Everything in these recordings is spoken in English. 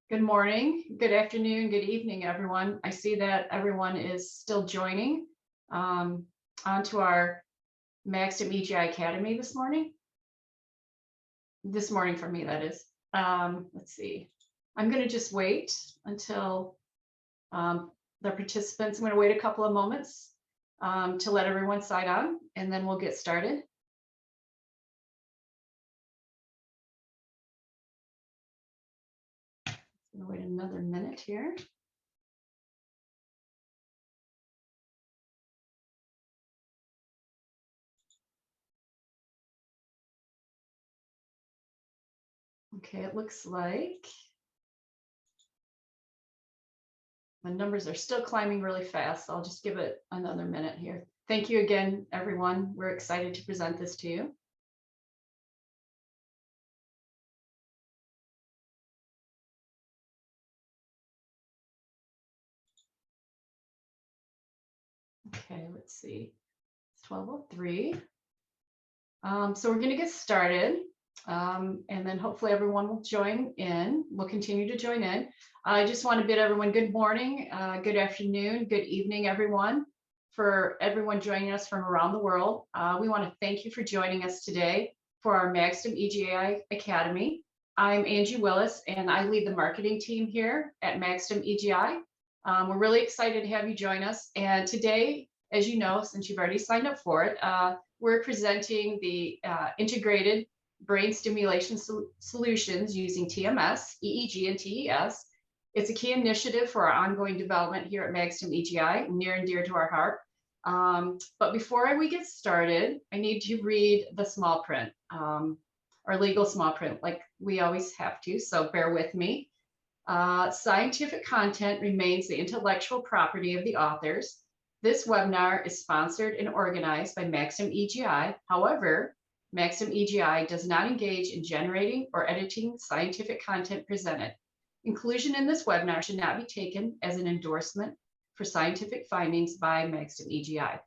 Good morning, good afternoon, good evening, everyone. I see that everyone is still joining onto our Magstim EGI Academy this morning. This morning for me, that is. Let's see. I'm going to just wait until the participants. I'm going to wait a couple of moments to let everyone sign on, and then we'll get started. I'm going to wait another minute here. Okay, it looks like the numbers are still climbing really fast. So I'll just give it another minute here. Thank you again, everyone. We're excited to present this to you. Okay, let's see. It's 12:03. So we're going to get started. And then hopefully everyone will join in. We'll continue to join in. I just want to bid everyone good morning, good afternoon, good evening, everyone. For everyone joining us from around the world, we want to thank you for joining us today for our Magstim EGI Academy. I'm Angie Willis, and I lead the marketing team here at Magstim EGI. We're really excited to have you join us. And today, as you know, since you've already signed up for it, we're presenting the integrated brain stimulation solutions using TMS, EEG, and TES. It's a key initiative for our ongoing development here at Magstim EGI, near and dear to our heart. But before we get started, I need to read the small print, or legal small print, like we always have to, so bear with me. Scientific content remains the intellectual property of the authors. This webinar is sponsored and organized by Magstim EGI. However, Magstim EGI does not engage in generating or editing scientific content presented. Inclusion in this webinar should not be taken as an endorsement for scientific findings by Magstim EGI.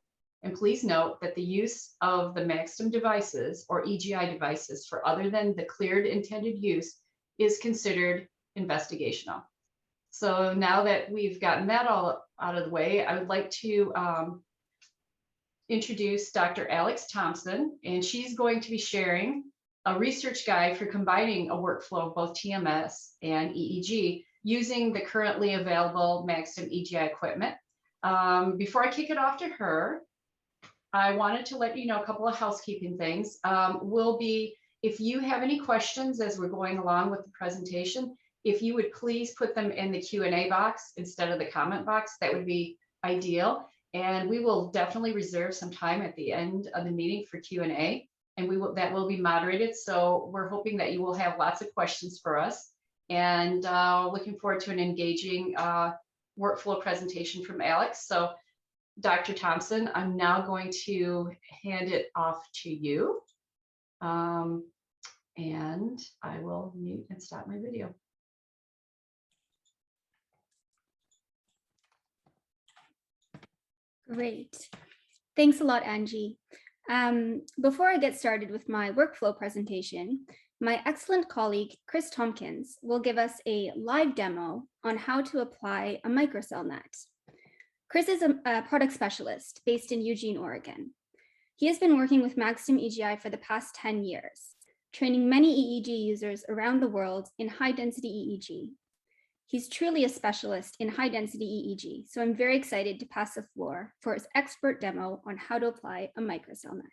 And please note that the use of the Magstim devices or EGI devices for other than the cleared intended use is considered investigational. So now that we've gotten that all out of the way, I would like to introduce Dr. Alex Thompson, and she's going to be sharing a research guide for combining a workflow of both TMS and EEG using the currently available Magstim EGI equipment. Before I kick it off to her, I wanted to let you know a couple of housekeeping things. If you have any questions as we're going along with the presentation, if you would please put them in the Q&A box instead of the comment box, that would be ideal. And we will definitely reserve some time at the end of the meeting for Q&A, and that will be moderated. So we're hoping that you will have lots of questions for us, and looking forward to an engaging workflow presentation from Alex. So Dr. Thompson, I'm now going to hand it off to you. And I will mute and stop my video. Great. Thanks a lot, Angie. Before I get started with my workflow presentation, my excellent colleague, Chris Tompkins, will give us a live demo on how to apply a microcell net. Chris is a product specialist based in Eugene, Oregon. He has been working with Magstim EGI for the past 10 years, training many EEG users around the world in high-density EEG. He's truly a specialist in high-density EEG, so I'm very excited to pass the floor for his expert demo on how to apply a microcell net.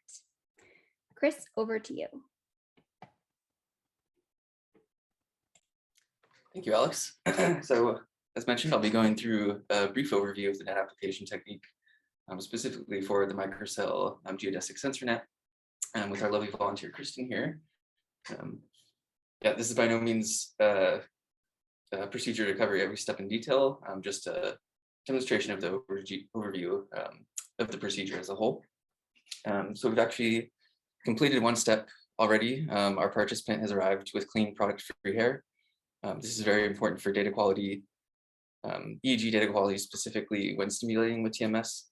Chris, over to you. Thank you, Alex. So, as mentioned, I'll be going through a brief overview of the net application technique, specifically for the microcell geodesic sensor net, with our lovely volunteer, Kristen, here. Yeah, this is by no means a procedure to cover every step in detail, just a demonstration of the overview of the procedure as a whole. So we've actually completed one step already. Our participant has arrived with clean product-free hair. This is very important for data quality, EEG data quality specifically when stimulating with TMS.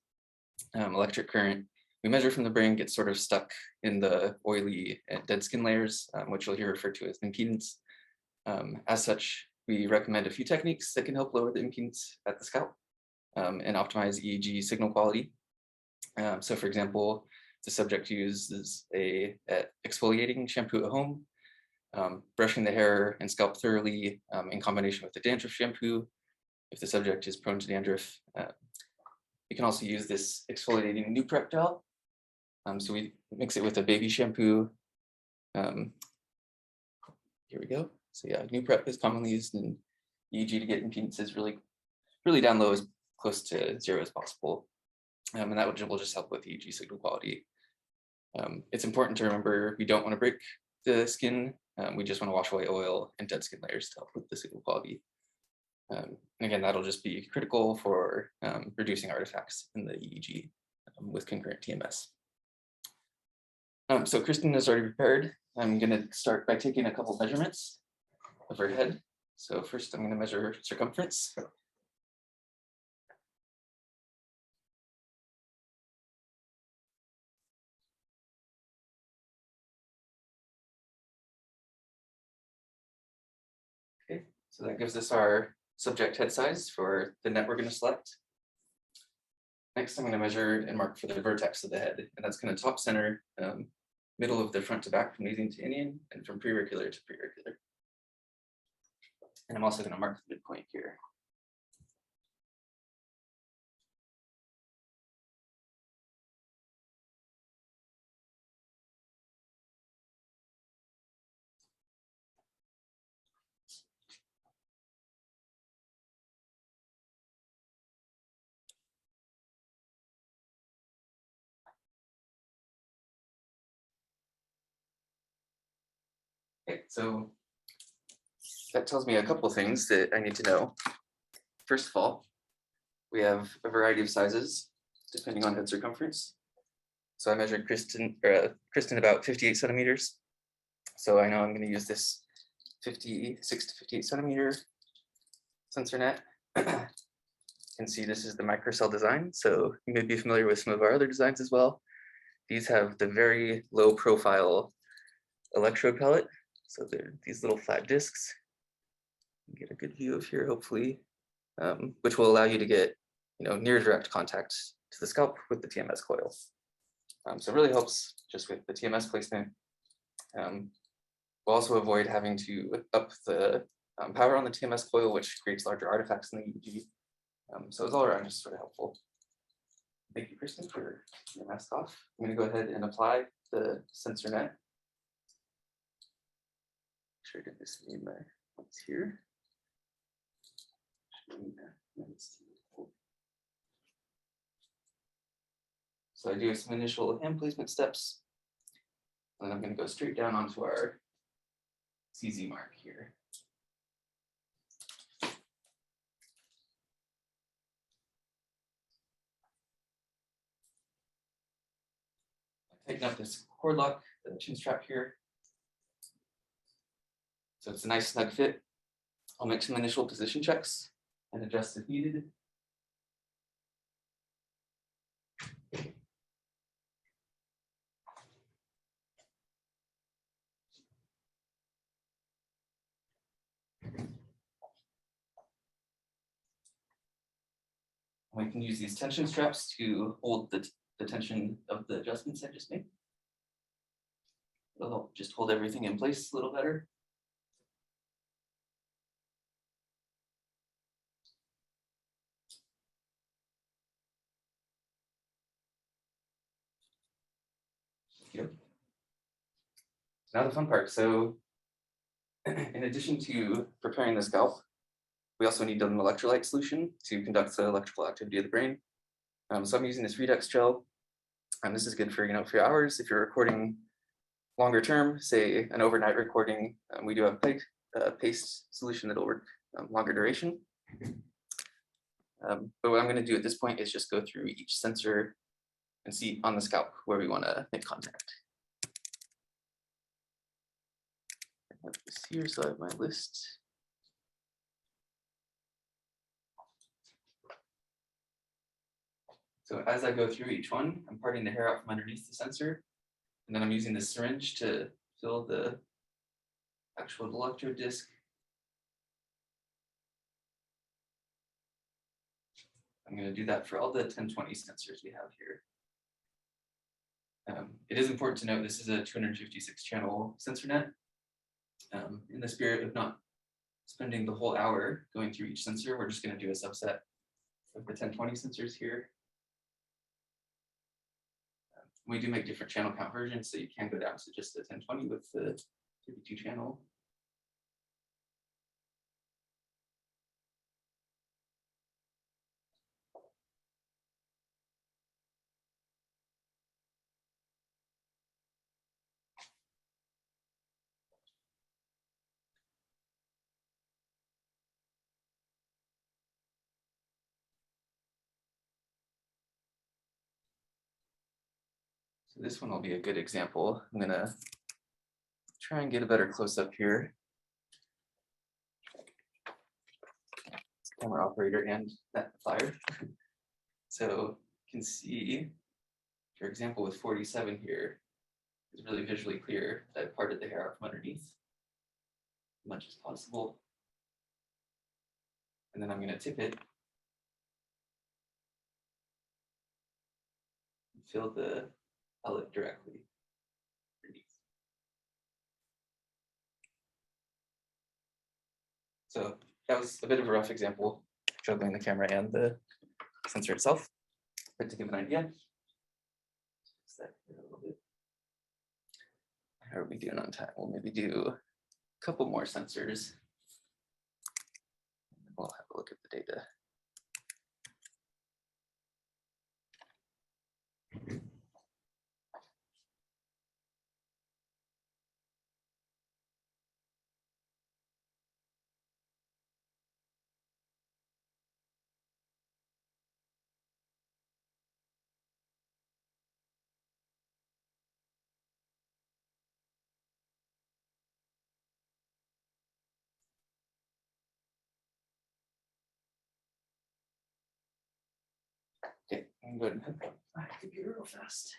Electric current we measure from the brain gets sort of stuck in the oily and dead skin layers, which you'll hear referred to as impedance. As such, we recommend a few techniques that can help lower the impedance at the scalp and optimize EEG signal quality. So for example, the subject uses a exfoliating shampoo at home, brushing the hair and scalp thoroughly in combination with the dandruff shampoo. If the subject is prone to dandruff, you can also use this exfoliating new prep gel. So we mix it with a baby shampoo. Here we go. So yeah, new prep is commonly used in EEG to get impedances really down low, as close to 0 as possible. And that will just help with EEG signal quality. It's important to remember we don't want to break the skin. We just want to wash away oil and dead skin layers to help with the signal quality. And again, that'll just be critical for reducing artifacts in the EEG with concurrent TMS. So Kristen is already prepared. I'm going to start by taking a couple measurements of her head. So first I'm going to measure circumference. Okay, so that gives us our subject head size for the net we're going to select. Next, I'm going to measure and mark for the vertex of the head, and that's going to top center, middle of the front to back from median to Indian, and from preauricular to preauricular. And I'm also going to mark the midpoint here. Okay, so that tells me a couple of things that I need to know. First of all, we have a variety of sizes depending on head circumference. So I measured Kristen about 58 centimeters. So I know I'm going to use this 56 to 58 centimeter sensor net. You can see this is the Microcell design. So you may be familiar with some of our other designs as well. These have the very low profile electrode pellet. So they're these little flat discs. Get a good view of here, hopefully, which will allow you to get near direct contact to the scalp with the TMS coil. So it really helps just with the TMS placement. We'll also avoid having to up the power on the TMS coil, which creates larger artifacts in the EEG. So it's all around just sort of helpful. Thank you, Kristen, for your mask off. I'm going to go ahead and apply the sensor net. Make sure I get this in my ones here. So I do some initial hand placement steps, and I'm going to go straight down onto our CZ mark here. I tighten up this cord lock, the chin strap here. So it's a nice snug fit. I'll make some initial position checks and adjust if needed. We can use these tension straps to hold the tension of the adjustments I just made. It'll help just hold everything in place a little better. Now the fun part. So in addition to preparing the scalp, we also need an electrolyte solution to conduct the electrical activity of the brain. So I'm using this Rejection gel. This is good for a few hours. If you're recording longer term, say an overnight recording, we do have a paste solution that'll work longer duration. But what I'm going to do at this point is just go through each sensor and see on the scalp where we want to make contact. I have this here, so I have my list. So as I go through each one, I'm parting the hair out from underneath the sensor, and then I'm using this syringe to fill the actual electrode disc. I'm going to do that for all the 1020 sensors we have here. It is important to note this is a 256 channel sensor net. In the spirit of not spending the whole hour going through each sensor, we're just going to do a subset of the 1020 sensors here. We do make different channel count versions, so you can go down to just the 1020 with the 32 channel. So this one will be a good example. I'm gonna try and get a better close-up here. Camera operator and that flyer. So you can see, for example, with 47 here, it's really visually clear that I parted the hair out from underneath as much as possible. And then I'm going to tip it. Fill the pellet directly underneath. So that was a bit of a rough example, juggling the camera and the sensor itself. But to give an idea, how are we doing on time? We'll maybe do a couple more sensors. We'll have a look at the data. Okay, I'm going to head back to computer real fast.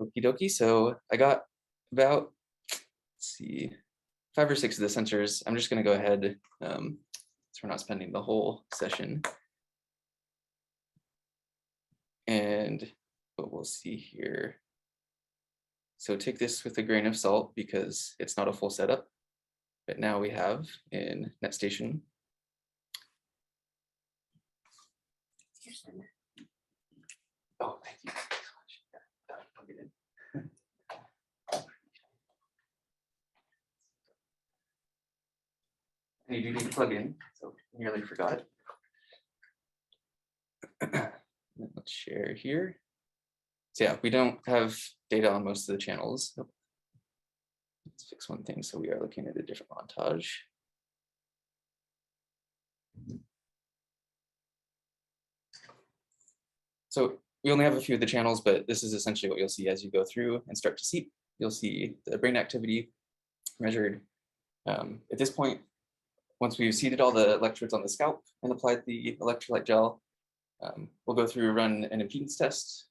Okie dokie. So I got about, let's see, 5 or 6 of the sensors. I'm just going to go ahead, so we're not spending the whole session. And what we'll see here. So take this with a grain of salt because it's not a full setup. But now we have in NetStation. Oh, thank you so much. Plug it in. And you do need to plug in, so nearly forgot. Let's share here. So yeah, we don't have data on most of the channels. Let's fix one thing. So we are looking at a different montage. So we only have a few of the channels, but this is essentially what you'll see as you go through and start to see. You'll see the brain activity measured. At this point, once we've seeded all the electrodes on the scalp and applied the electrolyte gel, we'll go through, run an impedance test,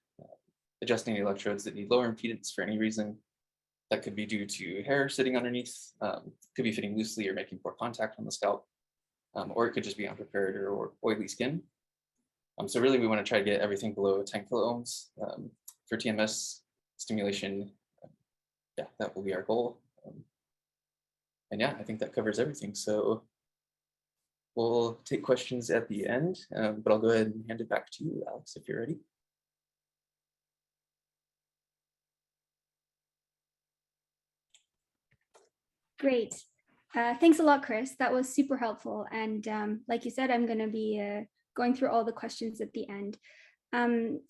adjusting the electrodes that need lower impedance for any reason. That could be due to hair sitting underneath, could be fitting loosely or making poor contact on the scalp, or it could just be unprepared or oily skin. So really we want to try to get everything below 10 kiloohms for TMS stimulation. Yeah, that will be our goal. And yeah, I think that covers everything. So we'll take questions at the end, but I'll go ahead and hand it back to you, Alex, if you're ready. Great. Thanks a lot, Chris. That was super helpful. And like you said, I'm going to be going through all the questions at the end.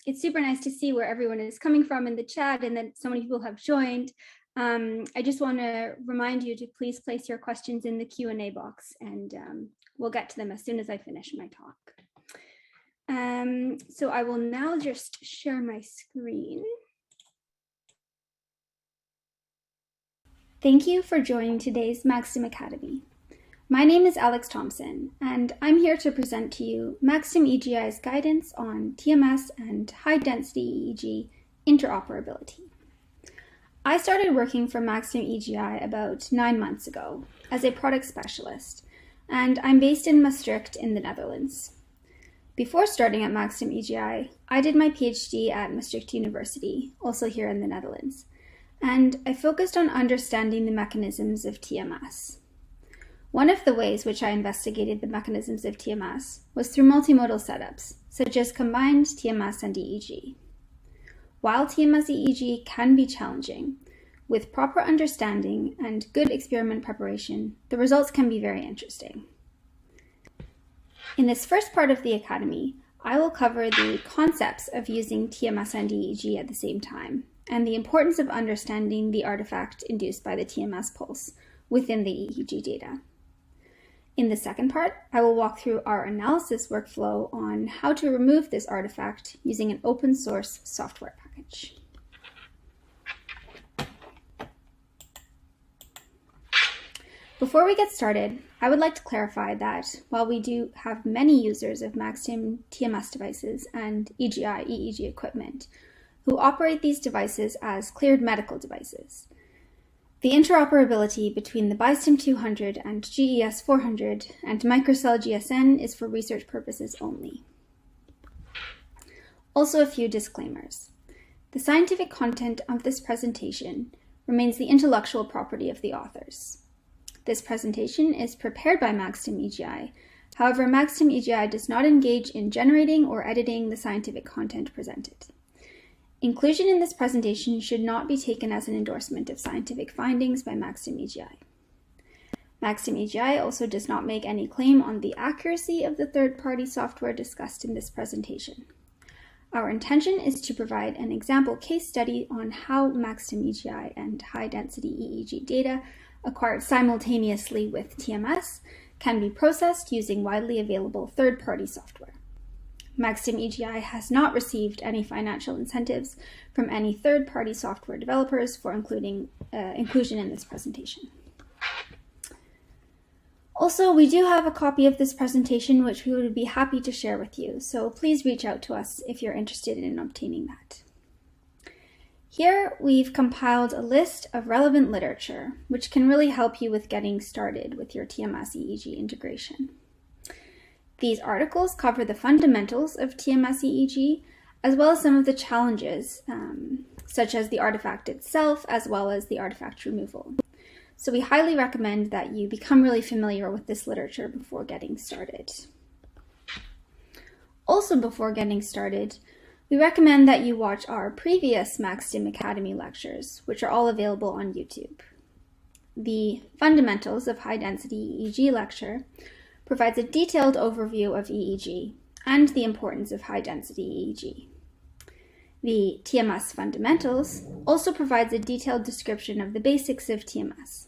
It's super nice to see where everyone is coming from in the chat and that so many people have joined. I just want to remind you to please place your questions in the Q&A box and we'll get to them as soon as I finish my talk. So I will now just share my screen. Thank you for joining today's Magstim Academy. My name is Alex Thompson, and I'm here to present to you Magstim EGI's guidance on TMS and high-density EEG interoperability. I started working for Magstim EGI about 9 months ago as a product specialist, and I'm based in Maastricht in the Netherlands. Before starting at Magstim EGI, I did my PhD at Maastricht University, also here in the Netherlands, and I focused on understanding the mechanisms of TMS. One of the ways which I investigated the mechanisms of TMS was through multimodal setups, such as Combined Tms and Eeg. While TMS EEG can be challenging, with proper understanding and good experiment preparation, the results can be very interesting. In this first part of the Academy, I will cover the concepts of using TMS and EEG at the same time, and the importance of understanding the artifact induced by the TMS pulse within the EEG data. In the second part, I will walk through our analysis workflow on how to remove this artifact using an open source software package. Before we get started, I would like to clarify that while we do have many users of Magstim TMS devices and EGI EEG equipment who operate these devices as cleared medical devices, the interoperability between the Biphasic 200 and GES 400 and Microcell GSN is for research purposes only. Also, a few disclaimers. The scientific content of this presentation remains the intellectual property of the authors. This presentation is prepared by Magstim EGI. However, Magstim EGI does not engage in generating or editing the scientific content presented. Inclusion in this presentation should not be taken as an endorsement of scientific findings by Magstim EGI. Magstim EGI also does not make any claim on the accuracy of the third-party software discussed in this presentation. Our intention is to provide an example case study on how Magstim EGI and high-density EEG data acquired simultaneously with TMS can be processed using widely available third-party software. Magstim EGI has not received any financial incentives from any third-party software developers for inclusion in this presentation. Also, we do have a copy of this presentation which we would be happy to share with you, so please reach out to us if you're interested in obtaining that. Here, we've compiled a list of relevant literature, which can really help you with getting started with your TMS EEG integration. These articles cover the fundamentals of TMS EEG, as well as some of the challenges, such as the artifact itself, as well as the artifact removal. So we highly recommend that you become really familiar with this literature before getting started. Also, before getting started, we recommend that you watch our previous Magstim Academy lectures, which are all available on YouTube. The Fundamentals of High-Density EEG lecture provides a detailed overview of EEG and the importance of high-density EEG. The TMS Fundamentals also provides a detailed description of the basics of TMS,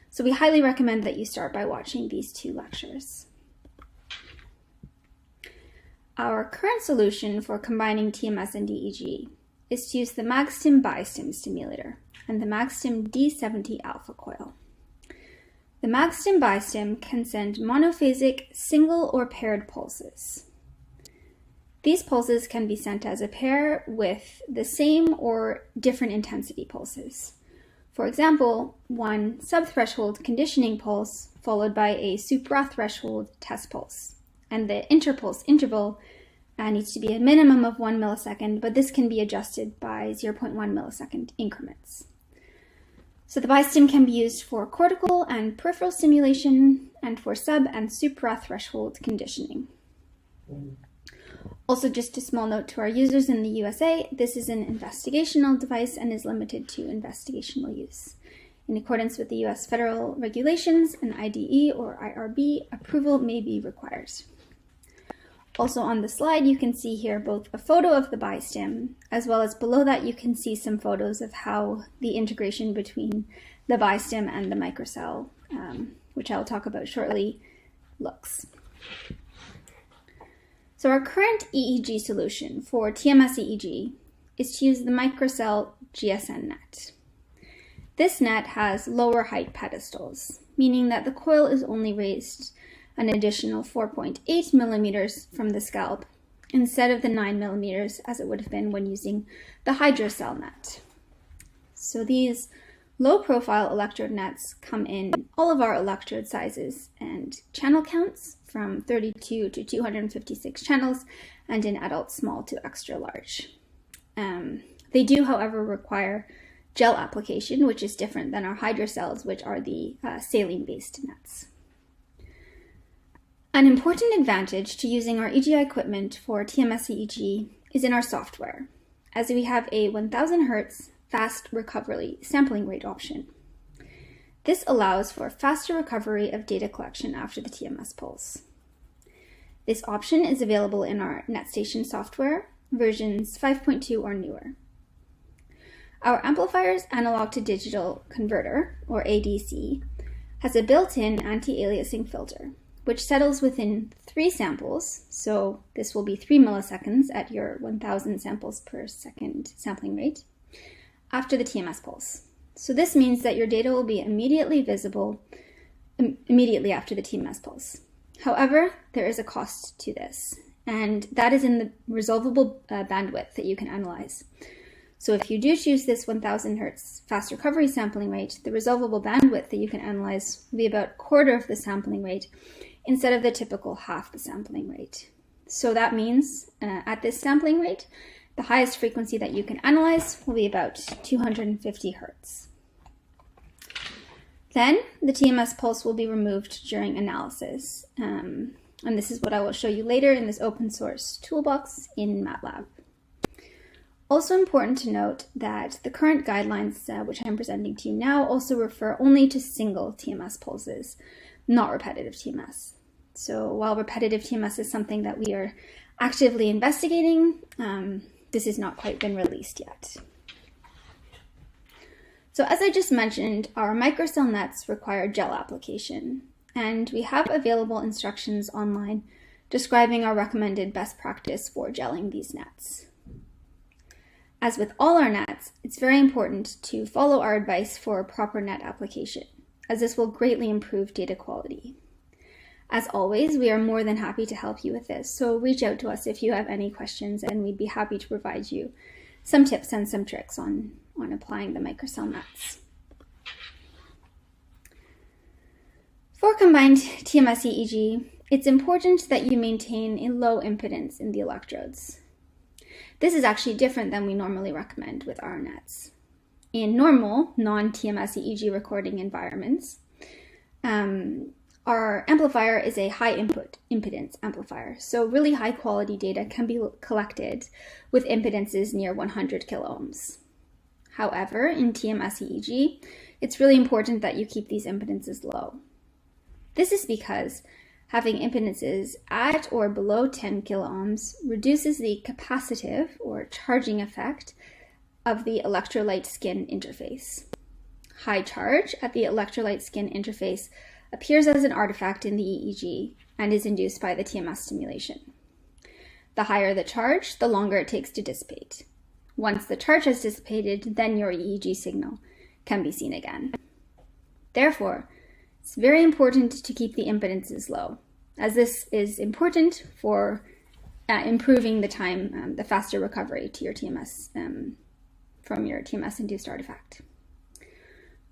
so we highly recommend that you start by watching these two lectures. Our current solution for combining TMS and EEG is to use the Magstim Biphasic stimulator and the Magstim D70 alpha coil. The Magstim Biphasic can send monophasic single or paired pulses. These pulses can be sent as a pair with the same or different intensity pulses. For example, one subthreshold conditioning pulse followed by a suprathreshold test pulse. And the interpulse interval needs to be a minimum of 1 millisecond, but this can be adjusted by 0.1 millisecond increments. So the Biphasic can be used for cortical and peripheral stimulation and for sub and suprathreshold conditioning. Also, just a small note to our users in the USA, this is an investigational device and is limited to investigational use. In accordance with the US federal regulations, an IDE or IRB approval may be required. Also on the slide, you can see here both a photo of the Biphasic, as well as below that you can see some photos of how the integration between the Biphasic and the Microcell, which I'll talk about shortly, looks. So our current EEG solution for TMS EEG is to use the Microcell GSN net. This net has lower height pedestals, meaning that the coil is only raised an additional 4.8 millimeters from the scalp instead of the 9 millimeters as it would have been when using the hydrocell net. So these low-profile electrode nets come in all of our electrode sizes and channel counts from 32 to 256 channels, and in adults small to extra large. They do, however, require gel application, which is different than our hydrocells, which are the saline-based nets. An important advantage to using our EGI equipment for TMS EEG is in our software, as we have a 1000 Hertz fast recovery sampling rate option. This allows for faster recovery of data collection after the TMS pulse. This option is available in our NetStation software, versions 5.2 or newer. Our amplifier's analog to digital converter, or ADC, has a built-in anti-aliasing filter, which settles within 3 samples, so this will be 3 milliseconds at your 1000 samples per second sampling rate, after the TMS pulse. So this means that your data will be immediately visible immediately after the TMS pulse. However, there is a cost to this, and that is in the resolvable bandwidth that you can analyze. So if you do choose this 1000 Hertz fast recovery sampling rate, the resolvable bandwidth that you can analyze will be about a quarter of the sampling rate instead of the typical half the sampling rate. So that means at this sampling rate, the highest frequency that you can analyze will be about 250 Hertz. Then the TMS pulse will be removed during analysis. And this is what I will show you later in this open source toolbox in MATLAB. Also important to note that the current guidelines, which I'm presenting to you now, also refer only to single TMS pulses, not repetitive TMS. So while repetitive TMS is something that we are actively investigating, this has not quite been released yet. So as I just mentioned, our microcell nets require gel application, and we have available instructions online describing our recommended best practice for gelling these nets. As with all our nets, it's very important to follow our advice for proper net application, as this will greatly improve data quality. As always, we are more than happy to help you with this, so reach out to us if you have any questions, and we'd be happy to provide you some tips and some tricks on applying the microcell nets. For combined TMS EEG, it's important that you maintain a low impedance in the electrodes. This is actually different than we normally recommend with our nets. In normal, non-TMS EEG recording environments, our amplifier is a high input impedance amplifier, so really high quality data can be collected with impedances near 100 kiloohms. However, in TMS EEG, it's really important that you keep these impedances low. This is because having impedances at or below 10 kiloohms reduces the capacitive or charging effect of the electrolyte skin interface. High charge at the electrolyte skin interface appears as an artifact in the EEG and is induced by the TMS stimulation. The higher the charge, the longer it takes to dissipate. Once the charge has dissipated, then your EEG signal can be seen again. Therefore, it's very important to keep the impedances low, as this is important for improving the time, the faster recovery to your TMS from your TMS-induced artifact.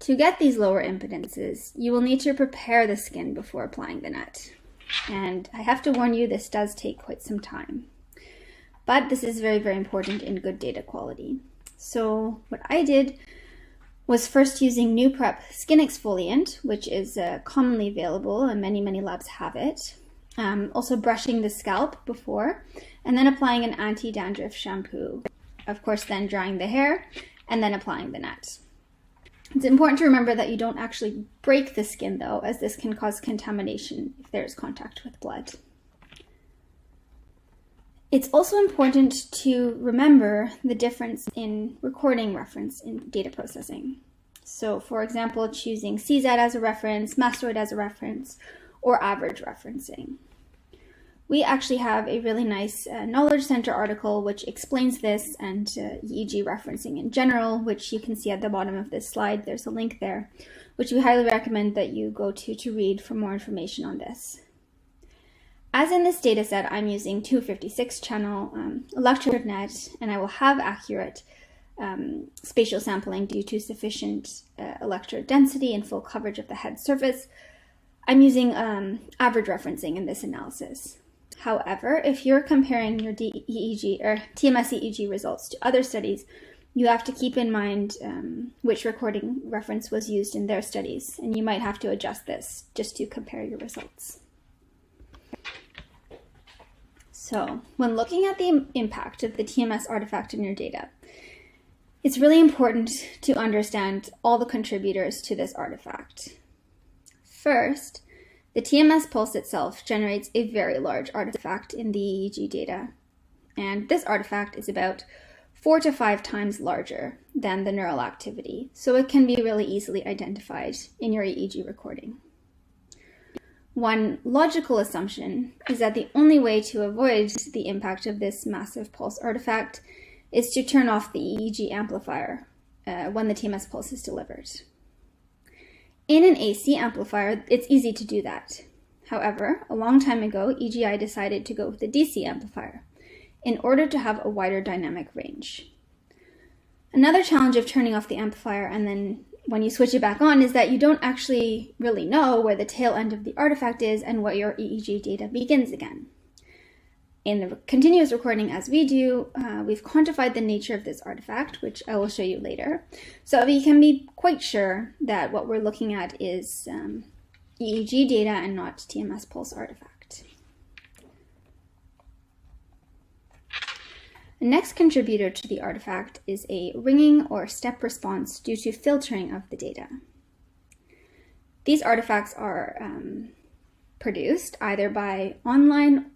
To get these lower impedances, you will need to prepare the skin before applying the net. And I have to warn you, this does take quite some time. But this is very, very important in good data quality. So what I did was first using New Prep skin exfoliant, which is commonly available and many labs have it. Also brushing the scalp before, and then applying an anti-dandruff shampoo. Of course, then drying the hair and then applying the net. It's important to remember that you don't actually break the skin though, as this can cause contamination if there is contact with blood. It's also important to remember the difference in recording reference in data processing. So for example, choosing CZ as a reference, mastoid as a reference, or average referencing. We actually have a really nice Knowledge Center article which explains this and EEG referencing in general, which you can see at the bottom of this slide. There's a link there, which we highly recommend that you go to read for more information on this. As in this data set, I'm using 256 channel electrode net, and I will have accurate spatial sampling due to sufficient electrode density and full coverage of the head surface, I'm using average referencing in this analysis. However, if you're comparing your EEG or TMS EEG results to other studies, you have to keep in mind which recording reference was used in their studies, and you might have to adjust this just to compare your results. So, when looking at the impact of the TMS artifact in your data, it's really important to understand all the contributors to this artifact. First, the TMS pulse itself generates a very large artifact in the EEG data, and this artifact is about 4 to 5 times larger than the neural activity, so it can be really easily identified in your EEG recording. One logical assumption is that the only way to avoid the impact of this massive pulse artifact is to turn off the EEG amplifier when the TMS pulse is delivered. In an AC amplifier, it's easy to do that. However, a long time ago, EGI decided to go with the DC amplifier in order to have a wider dynamic range. Another challenge of turning off the amplifier and then when you switch it back on is that you don't actually really know where the tail end of the artifact is and what your EEG data begins again. In the continuous recording as we do, we've quantified the nature of this artifact, which I will show you later. So we can be quite sure that what we're looking at is EEG data and not TMS pulse artifact. The next contributor to the artifact is a ringing or step response due to filtering of the data. These artifacts are produced either by online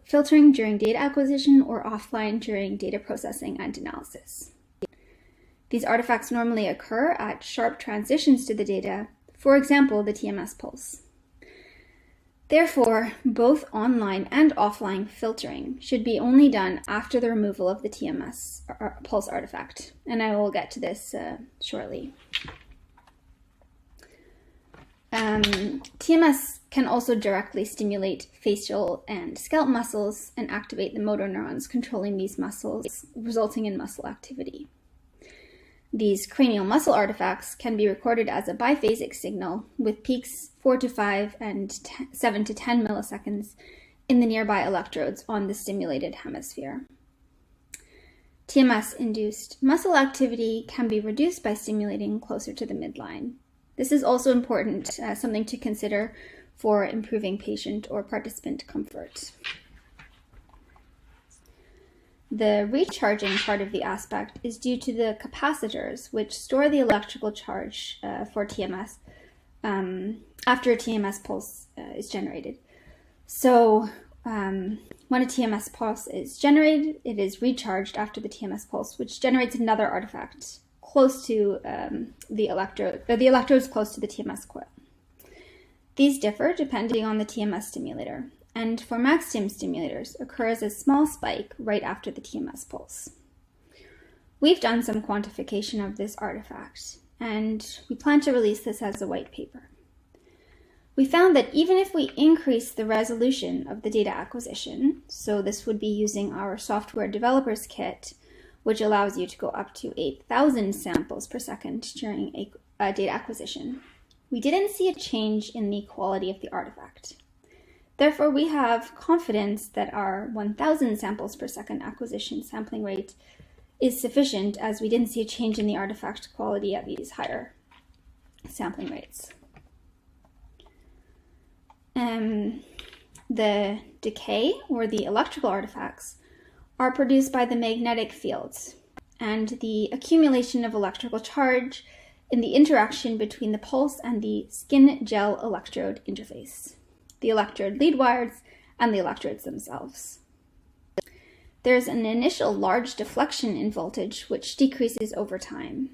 filtering during data acquisition or offline during data processing and analysis. These artifacts normally occur at sharp transitions to the data, for example, the TMS pulse. Therefore, both online and offline filtering should be only done after the removal of the TMS pulse artifact, and I will get to this shortly. TMS can also directly stimulate facial and scalp muscles and activate the motor neurons controlling these muscles, resulting in muscle activity. These cranial muscle artifacts can be recorded as a biphasic signal with peaks 4 to 5 and 7 to 10 milliseconds in the nearby electrodes on the stimulated hemisphere. TMS-induced muscle activity can be reduced by stimulating closer to the midline. This is also important, something to consider for improving patient or participant comfort. The recharging part of the aspect is due to the capacitors, which store the electrical charge for TMS after a TMS pulse is generated. So when a TMS pulse is generated, it is recharged after the TMS pulse, which generates another artifact close to the electrodes close to the TMS coil. These differ depending on the TMS stimulator, and for Magstim stimulators occur as a small spike right after the TMS pulse. We've done some quantification of this artifact, and we plan to release this as a white paper. We found that even if we increase the resolution of the data acquisition, so this would be using our software developers kit, which allows you to go up to 8,000 samples per second during a data acquisition, we didn't see a change in the quality of the artifact. Therefore, we have confidence that our 1,000 samples per second acquisition sampling rate is sufficient, as we didn't see a change in the artifact quality at these higher sampling rates. The decay, or the electrical artifacts, are produced by the magnetic fields and the accumulation of electrical charge in the interaction between the pulse and the skin gel electrode interface, the electrode lead wires, and the electrodes themselves. There's an initial large deflection in voltage which decreases over time.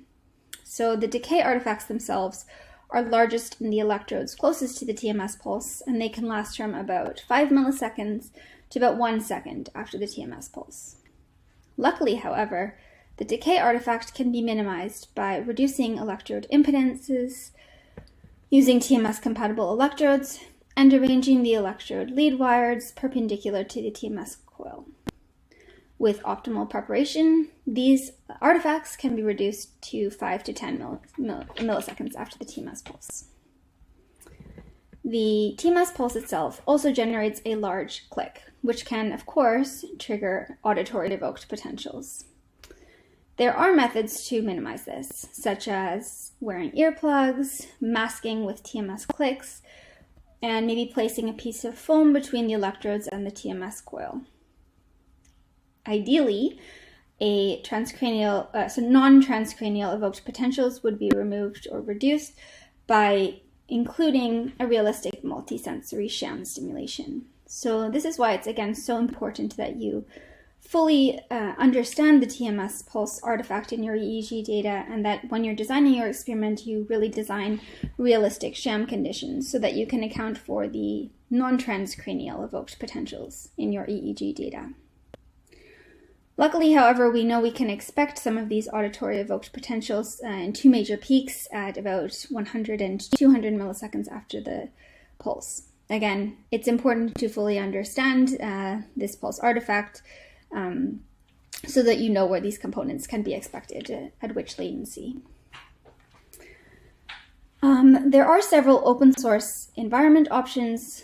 So the decay artifacts themselves are largest in the electrodes closest to the TMS pulse, and they can last from about 5 milliseconds to about 1 second after the TMS pulse. Luckily, however, the decay artifact can be minimized by reducing electrode impedances, using TMS-compatible electrodes, and arranging the electrode lead wires perpendicular to the TMS coil. With optimal preparation, these artifacts can be reduced to 5 to 10 milliseconds after the TMS pulse. The TMS pulse itself also generates a large click, which can, of course, trigger auditory evoked potentials. There are methods to minimize this, such as wearing earplugs, masking with TMS clicks, and maybe placing a piece of foam between the electrodes and the TMS coil. Ideally, a non-transcranial evoked potentials would be removed or reduced by including a realistic multisensory sham stimulation. So this is why it's, again, so important that you fully understand the TMS pulse artifact in your EEG data, and that when you're designing your experiment, you really design realistic sham conditions so that you can account for the non-transcranial evoked potentials in your EEG data. Luckily, however, we know we can expect some of these auditory evoked potentials in two major peaks at about 100 and 200 milliseconds after the pulse. Again, it's important to fully understand this pulse artifact so that you know where these components can be expected at which latency. There are several open source environment options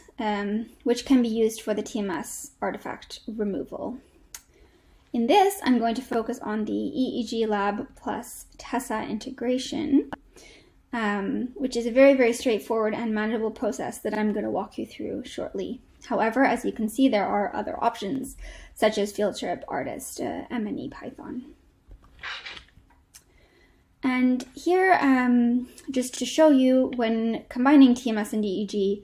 which can be used for the TMS artifact removal. In this, I'm going to focus on the EEG Lab plus Tessa integration, which is a very, very straightforward and manageable process that I'm going to walk you through shortly. However, as you can see, there are other options, such as Fieldtrip, Artist, MNE Python. And here, just to show you, when combining TMS and EEG,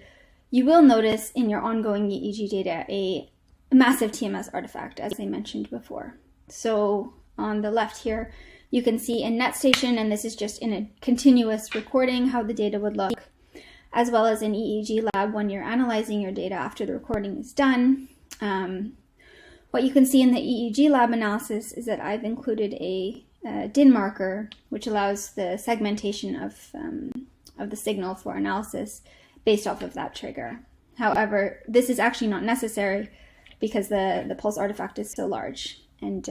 you will notice in your ongoing EEG data a massive TMS artifact, as I mentioned before. So on the left here, you can see in NetStation, and this is just in a continuous recording, how the data would look, as well as in EEG Lab when you're analyzing your data after the recording is done. What you can see in the EEG Lab analysis is that I've included a DIN marker, which allows the segmentation of the signal for analysis based off of that trigger. However, this is actually not necessary because the pulse artifact is so large, and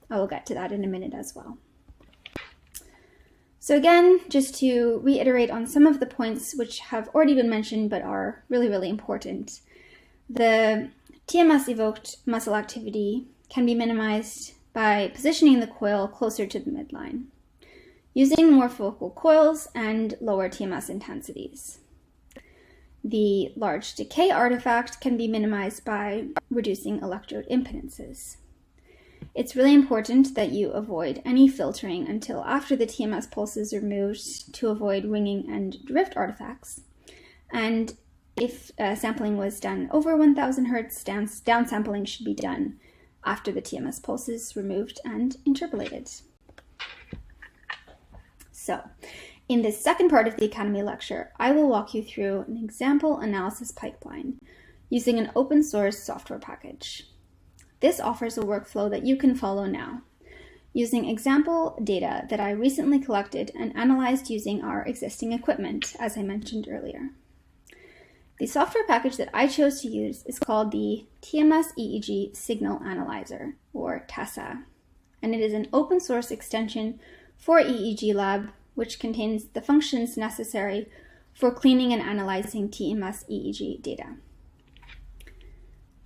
I will get to that in a minute as well. So again, just to reiterate on some of the points which have already been mentioned but are really, really important. The TMS evoked muscle activity can be minimized by positioning the coil closer to the midline, using more focal coils and lower TMS intensities. The large decay artifact can be minimized by reducing electrode impedances. It's really important that you avoid any filtering until after the TMS pulse is removed to avoid ringing and drift artifacts. And if sampling was done over 1000 Hertz, downsampling should be done after the TMS pulse is removed and interpolated. So, in this second part of the Academy lecture, I will walk you through an example analysis pipeline using an open source software package. This offers a workflow that you can follow now, using example data that I recently collected and analyzed using our existing equipment, as I mentioned earlier. The software package that I chose to use is called the TMS EEG Signal Analyzer, or Tessa, and it is an open source extension for EEG Lab, which contains the functions necessary for cleaning and analyzing TMS EEG data.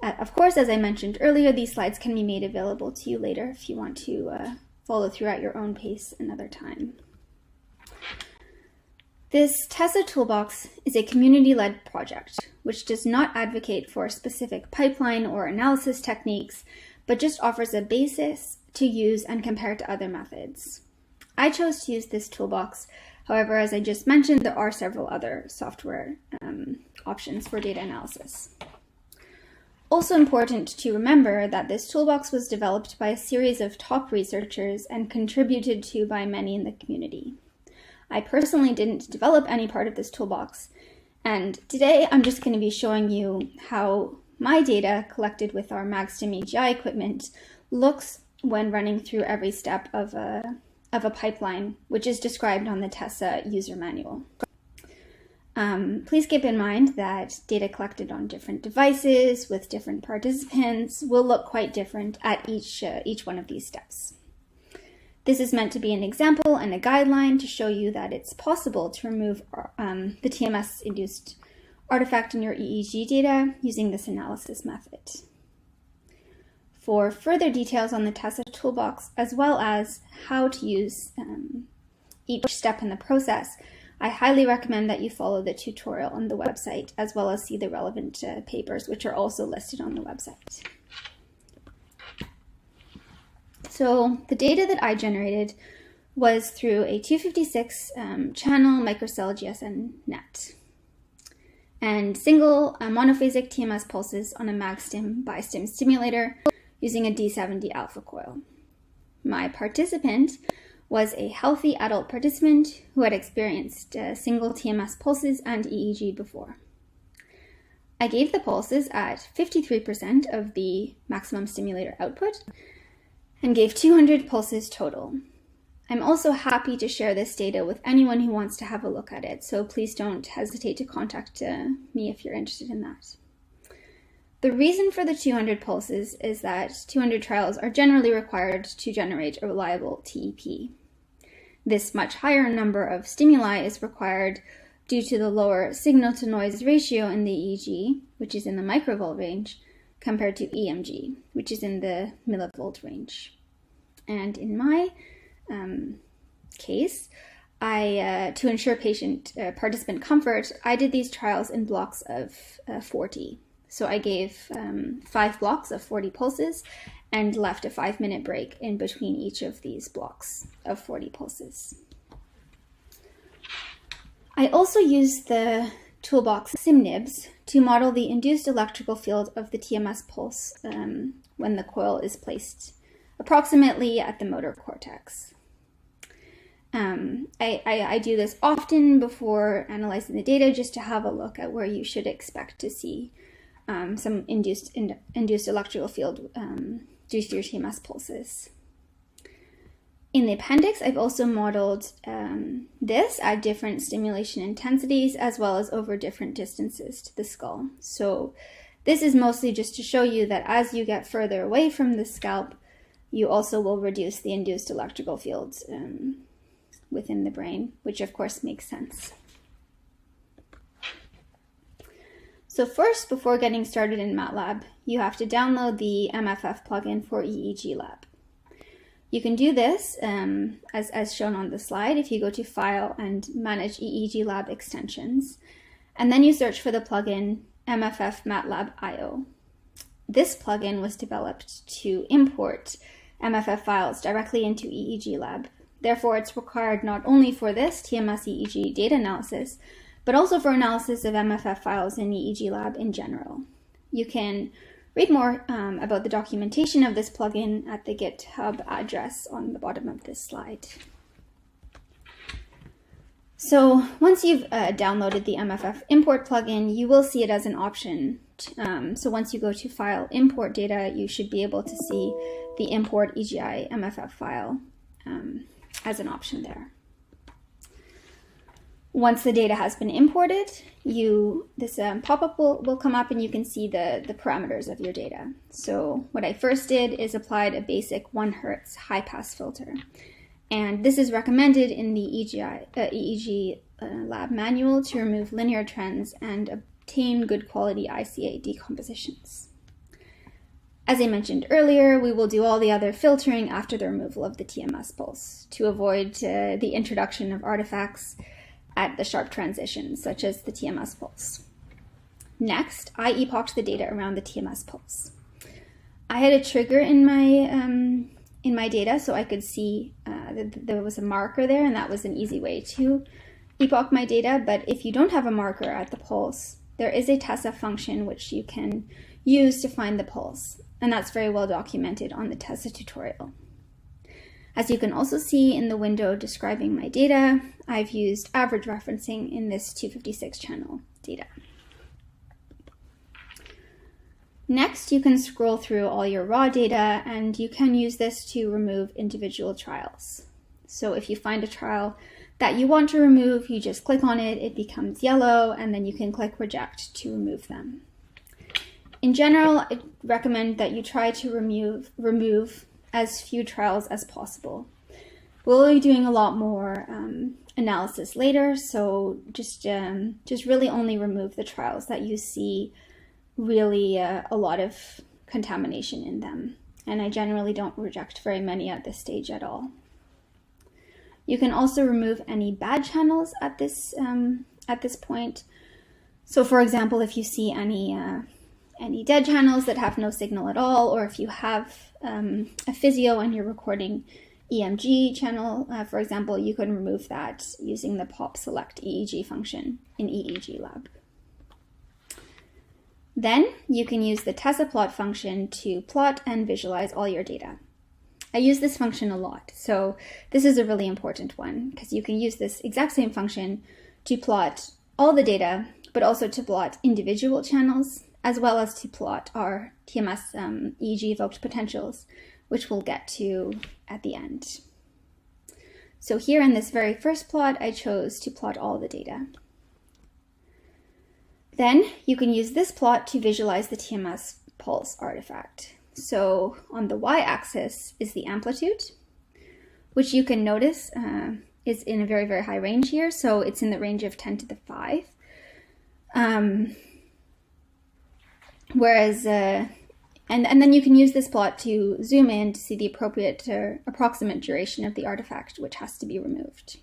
Of course, as I mentioned earlier, these slides can be made available to you later if you want to follow through at your own pace another time. This Tessa Toolbox is a community-led project, which does not advocate for specific pipeline or analysis techniques, but just offers a basis to use and compare to other methods. I chose to use this toolbox. However, as I just mentioned, there are several other software options for data analysis. Also important to remember that this toolbox was developed by a series of top researchers and contributed to by many in the community. I personally didn't develop any part of this toolbox, and today I'm just going to be showing you how my data collected with our Magstim EGI equipment looks when running through every step of a pipeline, which is described on the Tessa user manual. Please keep in mind that data collected on different devices with different participants will look quite different at each one of these steps. This is meant to be an example and a guideline to show you that it's possible to remove the TMS-induced artifact in your EEG data using this analysis method. For further details on the Tessa toolbox, as well as how to use each step in the process, I highly recommend that you follow the tutorial on the website, as well as see the relevant papers, which are also listed on the website. So the data that I generated was through a 256 channel Microcell GSM net and single monophasic TMS pulses on a Magstim Biphasic stimulator using a D70 alpha coil. My participant was a healthy adult participant who had experienced single TMS pulses and EEG before. I gave the pulses at 53% of the maximum stimulator output and gave 200 pulses total. I'm also happy to share this data with anyone who wants to have a look at it, so please don't hesitate to contact me if you're interested in that. The reason for the 200 pulses is that 200 trials are generally required to generate a reliable TEP. This much higher number of stimuli is required due to the lower signal-to-noise ratio in the EEG, which is in the microvolt range, compared to EMG, which is in the millivolt range. And in my case, to ensure participant comfort, I did these trials in blocks of 40. So I gave 5 blocks of 40 pulses and left a 5-minute break in between each of these blocks of 40 pulses. I also used the Toolbox SimNibs to model the induced electrical field of the TMS pulse when the coil is placed approximately at the motor cortex. I do this often before analyzing the data just to have a look at where you should expect to see some induced electrical field due to your TMS pulses. In the appendix, I've also modeled this at different stimulation intensities as well as over different distances to the skull. So this is mostly just to show you that as you get further away from the scalp, you also will reduce the induced electrical fields within the brain, which of course makes sense. So first, before getting started in MATLAB, you have to download the Mff Plugin for Eeg Lab. You can do this, as shown on the slide, if you go to File and Manage Eeg Lab Extensions, and then you search for the plugin MFF MATLAB IO. This plugin was developed to import MFF files directly into Eeg Lab. Therefore, it's required not only for this TMS EEG data analysis, but also for analysis of MFF files in Eeg Lab in general. You can read more about the documentation of this plugin at the GitHub address on the bottom of this slide. So once you've downloaded the MFF import plugin, you will see it as an option. So once you go to File, Import Data, you should be able to see the Import EGI MFF file as an option there. Once the data has been imported, this pop-up will come up and you can see the parameters of your data. So what I first did is applied a basic 1 Hertz high-pass filter. And this is recommended in the EEG Lab manual to remove linear trends and obtain good quality ICA decompositions. As I mentioned earlier, we will do all the other filtering after the removal of the TMS pulse to avoid the introduction of artifacts at the sharp transitions, such as the TMS pulse. Next, I epochhed the data around the TMS pulse. I had a trigger in my data, so I could see that there was a marker there, and that was an easy way to epoch my data. But if you don't have a marker at the pulse, there is a Tessa function which you can use to find the pulse, and that's very well documented on the Tessa tutorial. As you can also see in the window describing my data, I've used average referencing in this 256 channel data. Next, you can scroll through all your raw data and you can use this to remove individual trials. So if you find a trial that you want to remove, you just click on it, it becomes yellow, and then you can click reject to remove them. In general, I recommend that you try to remove as few trials as possible. We'll be doing a lot more analysis later, so just really only remove the trials that you see really a lot of contamination in them. And I generally don't reject very many at this stage at all. You can also remove any bad channels at this point. So for example, if you see any dead channels that have no signal at all, or if you have a physio and you're recording EMG channel, for example, you can remove that using the pop select EEG function in Eeg Lab. Then you can use the Tessa plot function to plot and visualize all your data. I use this function a lot, so this is a really important one because you can use this exact same function to plot all the data, but also to plot individual channels, as well as to plot our TMS EEG evoked potentials, which we'll get to at the end. So here in this very first plot, I chose to plot all the data. Then you can use this plot to visualize the TMS pulse artifact. So on the y-axis is the amplitude, which you can notice is in a very, very high range here. So it's in the range of 10 to the 5. Whereas, and then you can use this plot to zoom in to see the appropriate or approximate duration of the artifact, which has to be removed.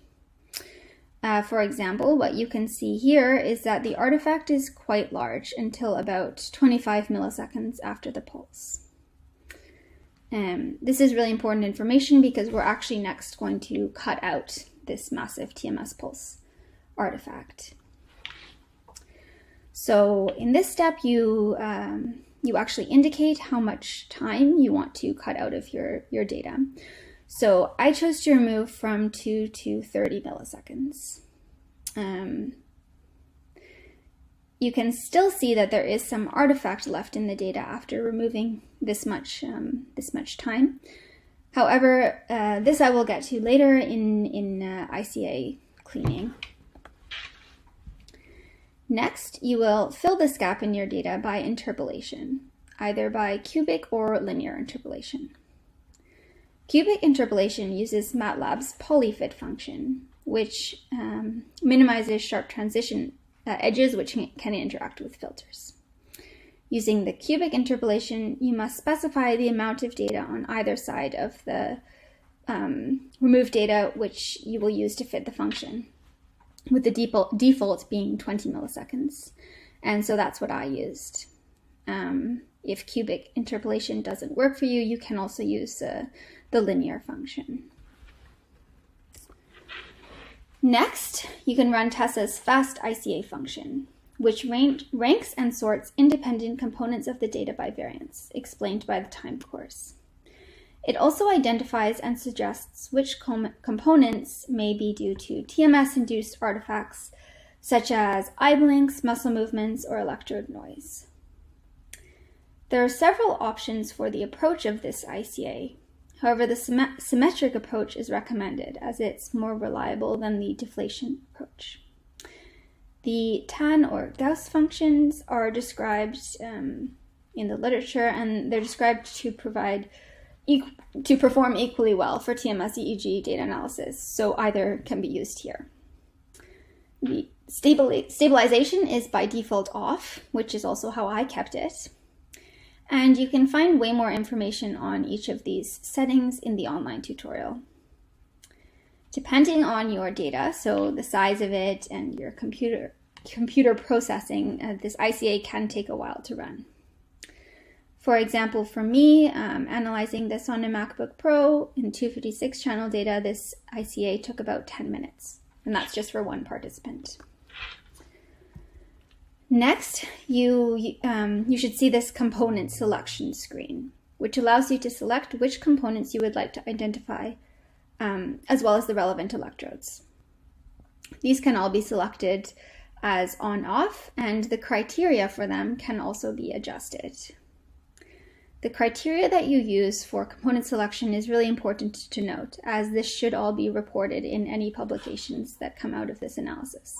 For example, what you can see here is that the artifact is quite large until about 25 milliseconds after the pulse. This is really important information because we're actually next going to cut out this massive TMS pulse artifact. So in this step, you actually indicate how much time you want to cut out of your data. So I chose to remove from 2 to 30 milliseconds. You can still see that there is some artifact left in the data after removing this much time. However, this I will get to later in ICA cleaning. Next, you will fill this gap in your data by interpolation, either by cubic or linear interpolation. Cubic interpolation uses MATLAB's polyfit function, which minimizes sharp transition edges which can interact with filters. Using the cubic interpolation, you must specify the amount of data on either side of the removed data which you will use to fit the function, with the default being 20 milliseconds. And so that's what I used. If cubic interpolation doesn't work for you, you can also use the linear function. Next, you can run Tessa's fast ICA function, which ranks and sorts independent components of the data by variance, explained by the timed course. It also identifies and suggests which components may be due to TMS-induced artifacts, such as eye blinks, muscle movements, or electrode noise. There are several options for the approach of this ICA. However, the symmetric approach is recommended as it's more reliable than the deflation approach. The tan or Gauss functions are described in the literature, and they're described to perform equally well for TMS EEG data analysis, so either can be used here. The stabilization is by default off, which is also how I kept it. And you can find way more information on each of these settings in the online tutorial. Depending on your data, so the size of it and your computer processing, this ICA can take a while to run. For example, for me, analyzing this on a MacBook Pro in 256 channel data, this ICA took about 10 minutes, and that's just for one participant. Next, you should see this component selection screen, which allows you to select which components you would like to identify, as well as the relevant electrodes. These can all be selected as on-off, and the criteria for them can also be adjusted. The criteria that you use for component selection is really important to note, as this should all be reported in any publications that come out of this analysis.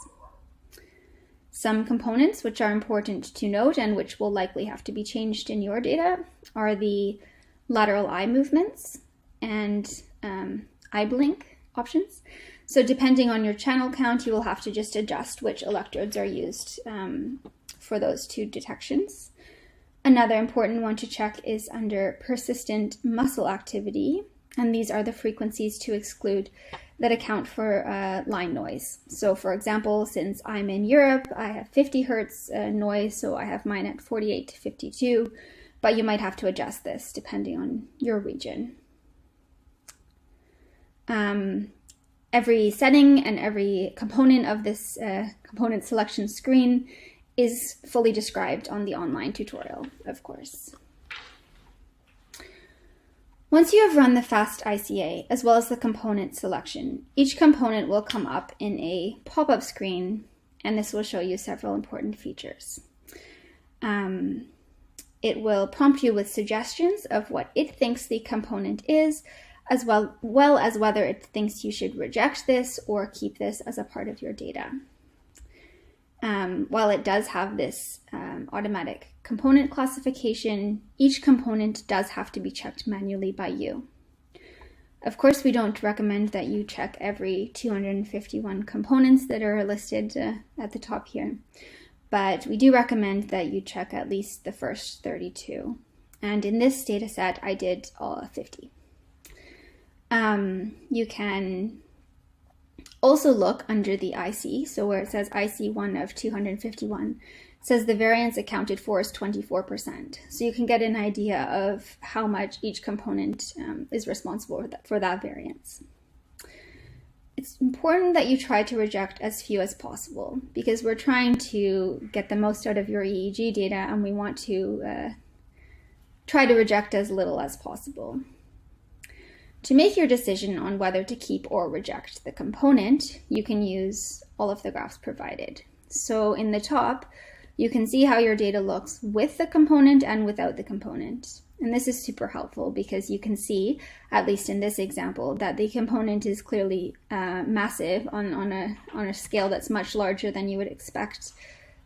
Some components which are important to note and which will likely have to be changed in your data are the lateral eye movements and eye blink options. So depending on your channel count, you will have to just adjust which electrodes are used for those two detections. Another important one to check is under persistent muscle activity, and these are the frequencies to exclude that account for line noise. So for example, since I'm in Europe, I have 50 Hertz noise, so I have mine at 48 to 52, but you might have to adjust this depending on your region. Every setting and every component of this component selection screen is fully described on the online tutorial, of course. Once you have run the fast ICA as well as the component selection, each component will come up in a pop-up screen, and this will show you several important features. It will prompt you with suggestions of what it thinks the component is, as well as whether it thinks you should reject this or keep this as a part of your data. While it does have this automatic component classification, each component does have to be checked manually by you. Of course, we don't recommend that you check every 251 components that are listed at the top here, but we do recommend that you check at least the first 32. And in this data set, I did all 50. You can also look under the IC, so where it says IC1 of 251, it says the variance accounted for is 24%. So you can get an idea of how much each component is responsible for that variance. It's important that you try to reject as few as possible, because we're trying to get the most out of your EEG data, and we want to try to reject as little as possible. To make your decision on whether to keep or reject the component, you can use all of the graphs provided. So in the top, you can see how your data looks with the component and without the component. And this is super helpful because you can see, at least in this example, that the component is clearly massive on a scale that's much larger than you would expect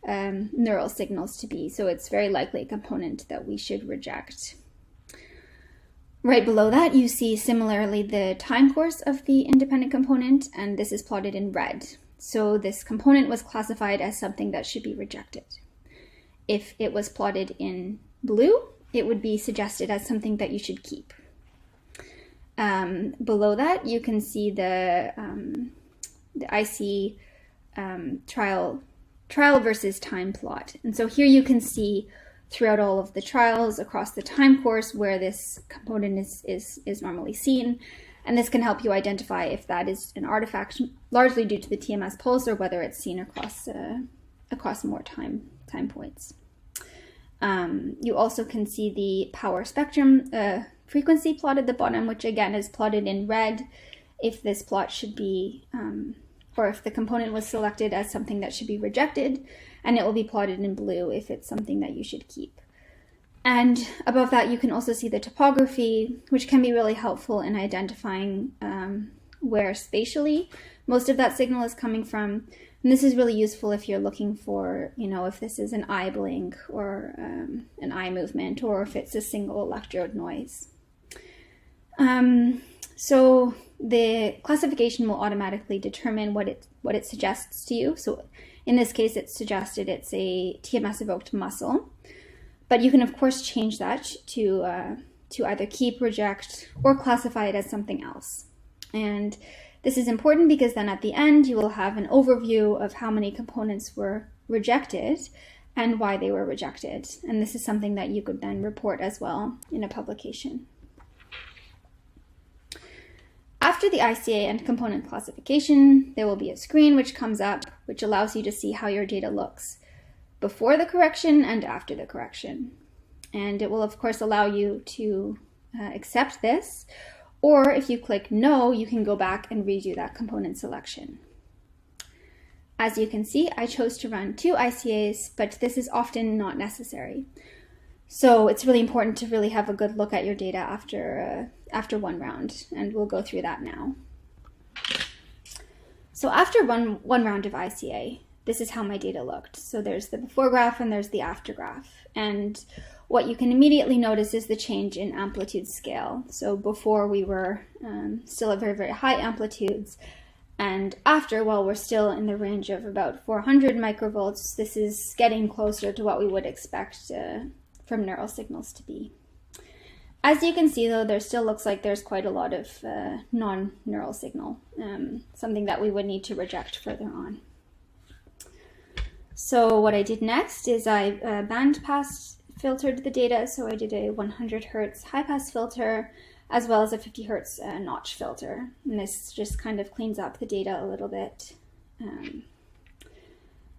neural signals to be. So it's very likely a component that we should reject. Right below that, you see similarly the time course of the independent component, and this is plotted in red. So this component was classified as something that should be rejected. If it was plotted in blue, it would be suggested as something that you should keep. Below that, you can see the IC trial versus time plot. And so here you can see throughout all of the trials across the time course where this component is normally seen. And this can help you identify if that is an artifact largely due to the TMS pulse or whether it's seen across more time points. You also can see the power spectrum frequency plot at the bottom, which again is plotted in red if this plot should be, or if the component was selected as something that should be rejected, and it will be plotted in blue if it's something that you should keep. And above that, you can also see the topography, which can be really helpful in identifying where spatially most of that signal is coming from. And this is really useful if you're looking for, if this is an eye blink or an eye movement, or if it's a single electrode noise. So the classification will automatically determine what it suggests to you. So in this case, it's suggested it's a TMS evoked muscle, but you can of course change that to either keep, reject, or classify it as something else. And this is important because then at the end, you will have an overview of how many components were rejected and why they were rejected. And this is something that you could then report as well in a publication. After the ICA and component classification, there will be a screen which comes up, which allows you to see how your data looks before the correction and after the correction. And it will of course allow you to accept this, or if you click no, you can go back and redo that component selection. As you can see, I chose to run 2 ICAs, but this is often not necessary. So it's really important to really have a good look at your data after one round, and we'll go through that now. So after one round of ICA, this is how my data looked. So there's the before graph and there's the after graph. And what you can immediately notice is the change in amplitude scale. So before we were still at very, very high amplitudes, and after, while we're still in the range of about 400 microvolts, this is getting closer to what we would expect from neural signals to be. As you can see, though, there still looks like there's quite a lot of non-neural signal, something that we would need to reject further on. So what I did next is I bandpass filtered the data. So I did a 100 Hertz high-pass filter, as well as a 50 Hertz notch filter. And this just kind of cleans up the data a little bit. And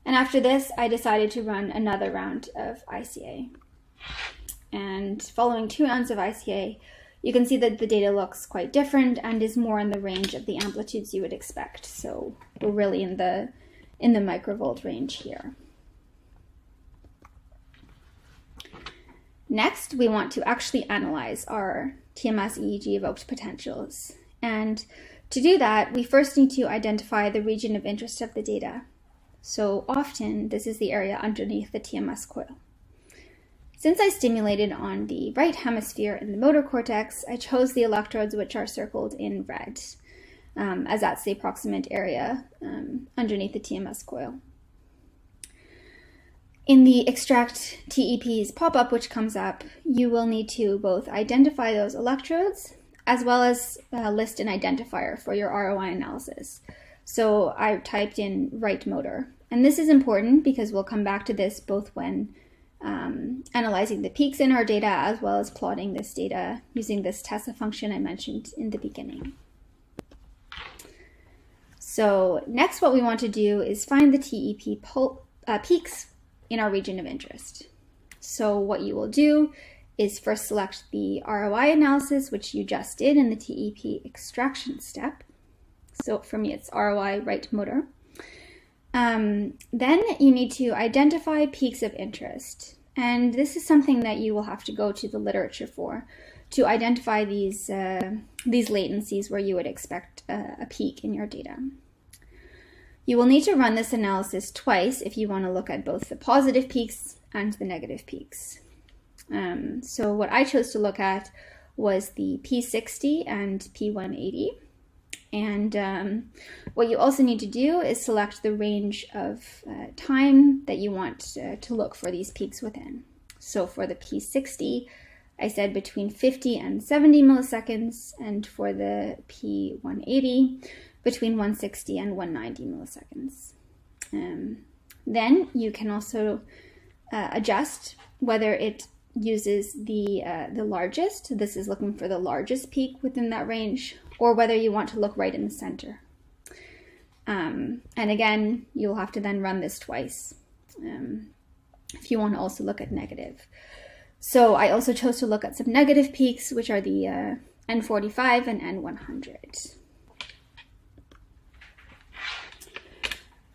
after this, I decided to run another round of ICA. And following 2 rounds of ICA, you can see that the data looks quite different and is more in the range of the amplitudes you would expect. So we're really in the microvolt range here. Next, we want to actually analyze our TMS EEG evoked potentials. And to do that, we first need to identify the region of interest of the data. So often, this is the area underneath the TMS coil. Since I stimulated on the right hemisphere in the motor cortex, I chose the electrodes which are circled in red, as that's the approximate area underneath the TMS coil. In the extract TEPs pop-up which comes up, you will need to both identify those electrodes as well as list an identifier for your ROI analysis. So I typed in right motor. And this is important because we'll come back to this both when analyzing the peaks in our data as well as plotting this data using this Tessa function I mentioned in the beginning. So next what we want to do is find the TEP peaks in our region of interest. So what you will do is first select the ROI analysis, which you just did in the TEP extraction step. So for me, it's ROI right motor. Then you need to identify peaks of interest. And this is something that you will have to go to the literature for, to identify these latencies where you would expect a peak in your data. You will need to run this analysis twice if you want to look at both the positive peaks and the negative peaks. So what I chose to look at was the P60 and P180. And what you also need to do is select the range of time that you want to look for these peaks within. So for the P60, I said between 50 and 70 milliseconds, and for the P180, between 160 and 190 milliseconds. Then you can also adjust whether it uses the largest, this is looking for the largest peak within that range, or whether you want to look right in the center. And again, you'll have to then run this twice if you want to also look at negative. So I also chose to look at some negative peaks, which are the N45 and N100.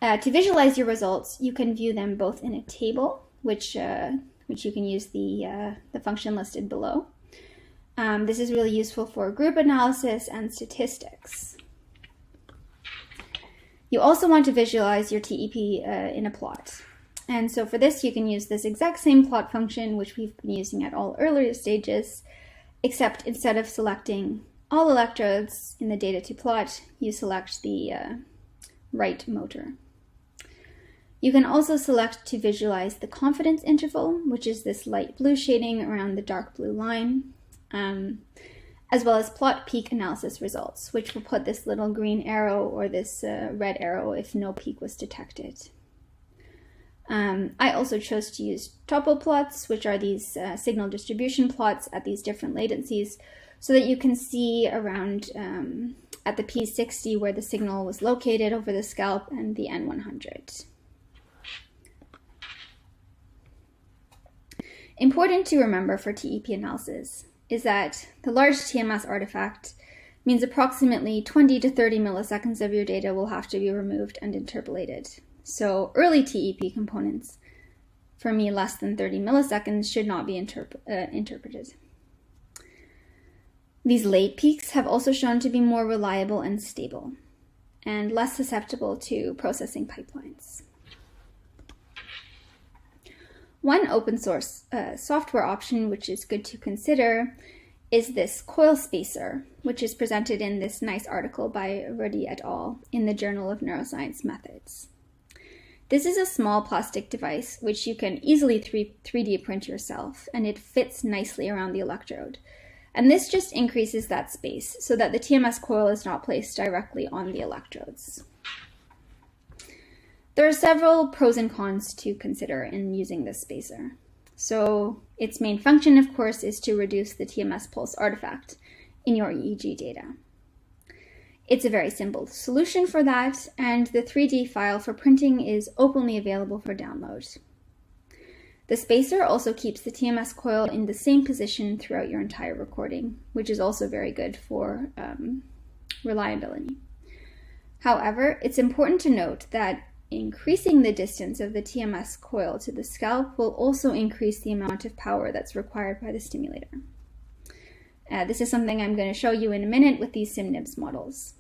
To visualize your results, you can view them both in a table, which you can use the function listed below. This is really useful for group analysis and statistics. You also want to visualize your TEP in a plot. And so for this, you can use this exact same plot function, which we've been using at all earlier stages, except instead of selecting all electrodes in the data to plot, you select the right motor. You can also select to visualize the confidence interval, which is this light blue shading around the dark blue line, as well as plot peak analysis results, which will put this little green arrow or this red arrow if no peak was detected. I also chose to use Tuple Plots, which are these signal distribution plots at these different latencies, so that you can see around at the P60 where the signal was located over the scalp and the N100. Important to remember for TEP analysis is that the large TMS artifact means approximately 20 to 30 milliseconds of your data will have to be removed and interpolated. So early TEP components, For me, less than 30 milliseconds should not be interpreted. These late peaks have also shown to be more reliable and stable, and less susceptible to processing pipelines. One open source software option which is good to consider is this Coil Spacer, which is presented in this nice article by Ruddy et al. In the Journal of Neuroscience Methods. This is a small plastic device which you can easily 3D print yourself, and it fits nicely around the electrode. And this just increases that space so that the TMS coil is not placed directly on the electrodes. There are several pros and cons to consider in using this spacer. So its main function, of course, is to reduce the TMS pulse artifact in your EEG data. It's a very simple solution for that, and the 3D file for printing is openly available for download. The spacer also keeps the TMS coil in the same position throughout your entire recording, which is also very good for reliability. However, it's important to note that increasing the distance of the TMS coil to the scalp will also increase the amount of power that's required by the stimulator. This is something I'm going to show you in a minute with these SimNibs models.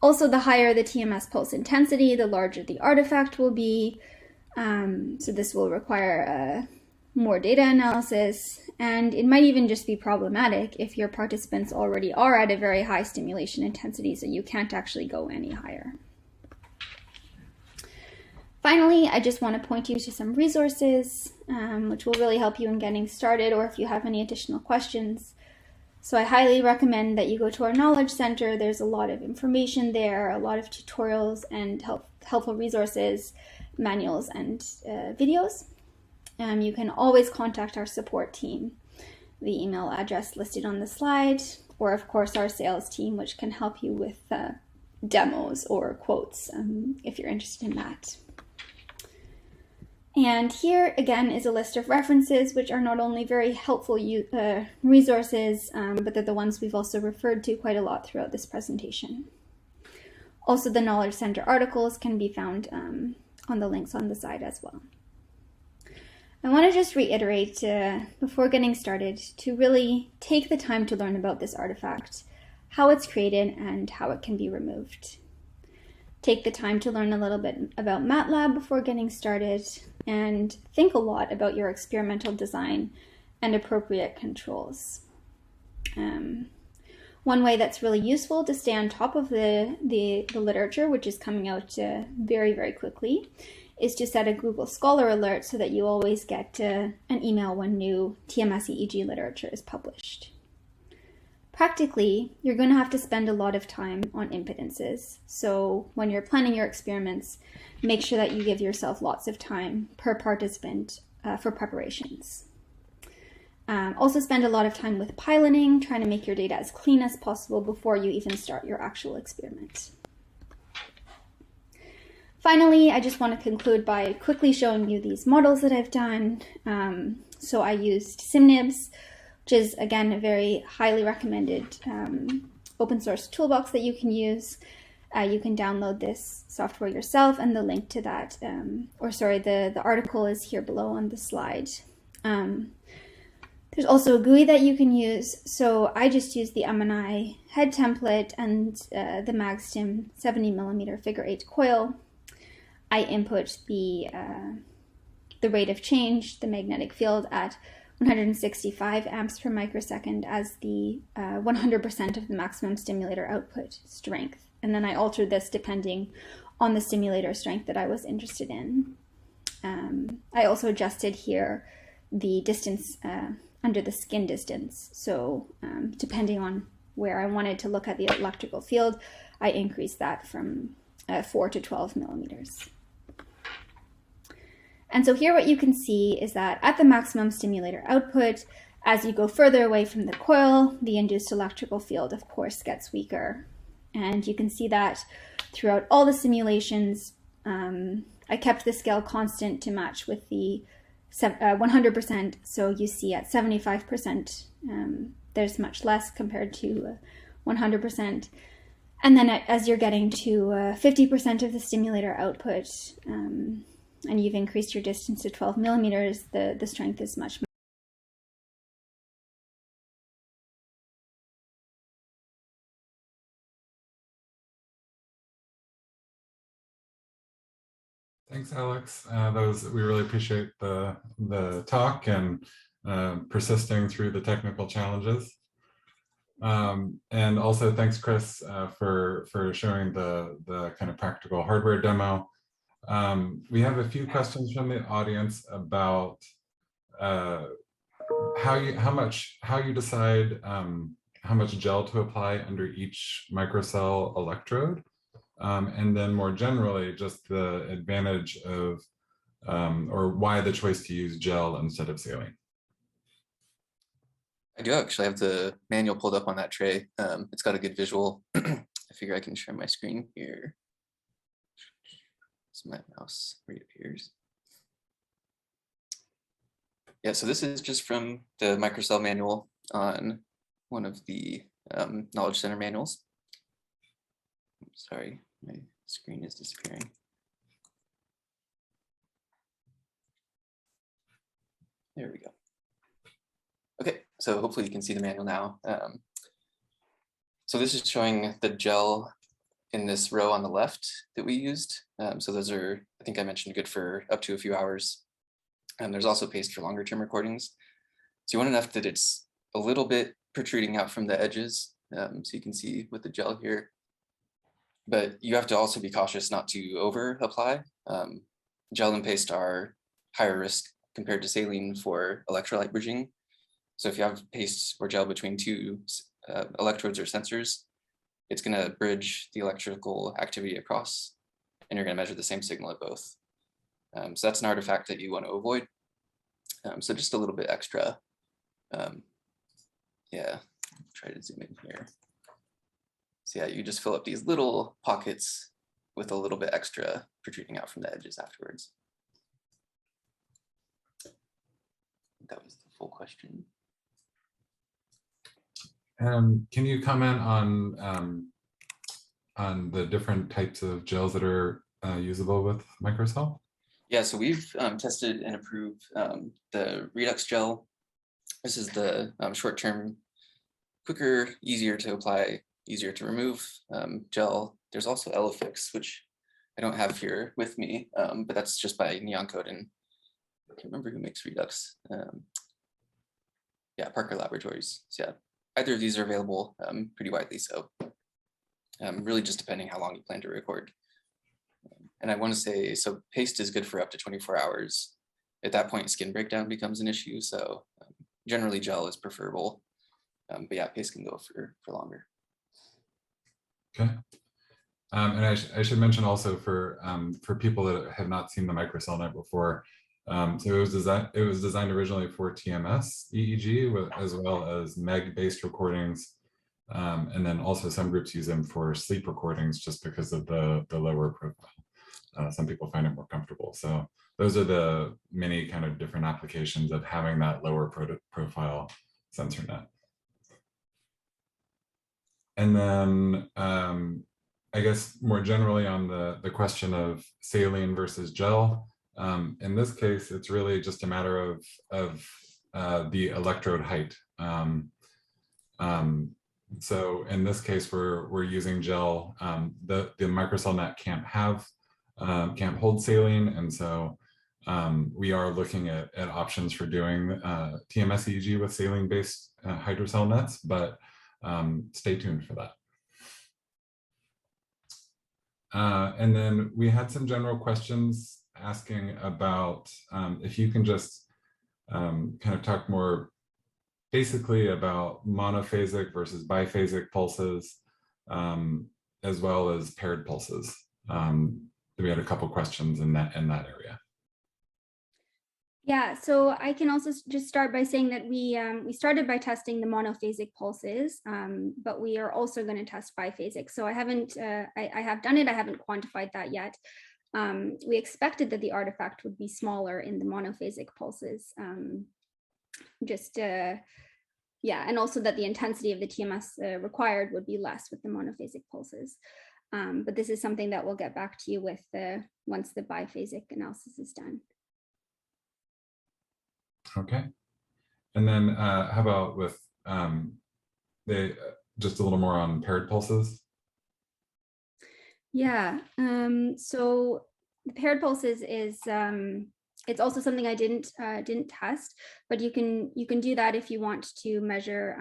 Also, the higher the TMS pulse intensity, the larger the artifact will be. So this will require more data analysis, and it might even just be problematic if your participants already are at a very high stimulation intensity, so you can't actually go any higher. Finally, I just want to point you to some resources, which will really help you in getting started, or if you have any additional questions. So I highly recommend that you go to our Knowledge Center. There's a lot of information there, a lot of tutorials and helpful resources, manuals, and videos. You can always contact our support team, the email address listed on the slide, or of course our sales team, which can help you with demos or quotes if you're interested in that. And here again is a list of references, which are not only very helpful resources, but they're the ones we've also referred to quite a lot throughout this presentation. Also, the Knowledge Center articles can be found on the links on the side as well. I want to just reiterate before getting started to really take the time to learn about this artifact, how it's created, and how it can be removed. Take the time to learn a little bit about MATLAB before getting started, and think a lot about your experimental design and appropriate controls. One way that's really useful to stay on top of the literature, which is coming out very, very quickly, is to set a Google Scholar alert so that you always get an email when new TMS EEG literature is published. Practically, you're going to have to spend a lot of time on impedances. So when you're planning your experiments, make sure that you give yourself lots of time per participant for preparations. Also spend a lot of time with piloting, trying to make your data as clean as possible before you even start your actual experiment. Finally, I just want to conclude by quickly showing you these models that I've done. So I used SimNibs, which is, again, a very highly recommended open source toolbox that you can use. You can download this software yourself, and the link to that, the article is here below on the slide. There's also a GUI that you can use. So I just used the M&I head template and the Magstim 70mm figure-8 coil. I input the rate of change, the magnetic field at 165 amps per microsecond as the 100% of the maximum stimulator output strength. And then I altered this depending on the stimulator strength that I was interested in. I also adjusted here the distance under the skin distance. So depending on where I wanted to look at the electrical field, I increased that from 4 to 12 millimeters. And so here what you can see is that at the maximum stimulator output, as you go further away from the coil, the induced electrical field, of course, gets weaker. And you can see that throughout all the simulations. I kept the scale constant to match with the 100%. So you see at 75%, there's much less compared to 100%. And then as you're getting to 50% of the stimulator output, and you've increased your distance to 12 millimeters, the strength is much more. Thanks, Alex. We really appreciate the talk and persisting through the technical challenges. And also thanks, Chris, for showing the kind of practical hardware demo. We have a few questions from the audience about how you decide how much gel to apply under each microcell electrode. And then more generally, just the advantage of, or why the choice to use gel instead of saline. I do actually have the manual pulled up on that tray. It's got a good visual. I figure I can share my screen here. So my mouse reappears. Yeah, so this is just from the Microcell manual on one of the Knowledge Center manuals. Sorry, my screen is disappearing. There we go. Okay, so hopefully you can see the manual now. So this is showing the gel in this row on the left that we used. So those are, I think I mentioned, good for up to a few hours. And there's also paste for longer term recordings. So you want enough that it's a little bit protruding out from the edges. So you can see with the gel here. But you have to also be cautious not to over apply. Gel and paste are higher risk compared to saline for electrolyte bridging. So if you have paste or gel between two electrodes or sensors, it's going to bridge the electrical activity across, and you're going to measure the same signal at both. So that's an artifact that you want to avoid. So just a little bit extra. Yeah, try to zoom in here. So yeah, you just fill up these little pockets with a little bit extra protruding out from the edges afterwards. That was the full question. Can you comment on the different types of gels that are usable with Microcell? Yeah, so we've tested and approved the Redux gel. This is the short-term, quicker, easier to apply, easier to remove gel. There's also Elefix, which I don't have here with me, but that's just by Neon Code, and I can't remember who makes Redux. Yeah, Parker Laboratories. So yeah, either of these are available pretty widely. So really just depending how long you plan to record. And I want to say, so paste is good for up to 24 hours. At that point, skin breakdown becomes an issue. So generally gel is preferable, but yeah, paste can go for longer. Okay. And I should mention also for people that have not seen the Microcell net before, so it was designed originally for TMS EEG as well as MEG-based recordings, and then also some groups use them for sleep recordings just because of the lower profile. Some people find it more comfortable. So those are the many kind of different applications of having that lower profile sensor net. And then I guess more generally on the question of saline versus gel, in this case, it's really just a matter of the electrode height. So in this case, we're using gel. The Microcell net can't hold saline, and so we are looking at options for doing TMS EEG with saline-based hydrocell nets, but stay tuned for that. And then we had some general questions asking about if you can just kind of talk more basically about monophasic versus biphasic pulses, as well as paired pulses. We had a couple questions in that area. Yeah, so I can also just start by saying that we started by testing the monophasic pulses, but we are also going to test biphasic. So I haven't, I have done it, I haven't quantified that yet. We expected that the artifact would be smaller in the monophasic pulses, yeah, and also that the intensity of the TMS required would be less with the monophasic pulses. But this is something that we'll get back to you with once the biphasic analysis is done. Okay. And then how about with just a little more on paired pulses? Yeah, so the paired pulses is it's also something I didn't test, but you can do that if you want to measure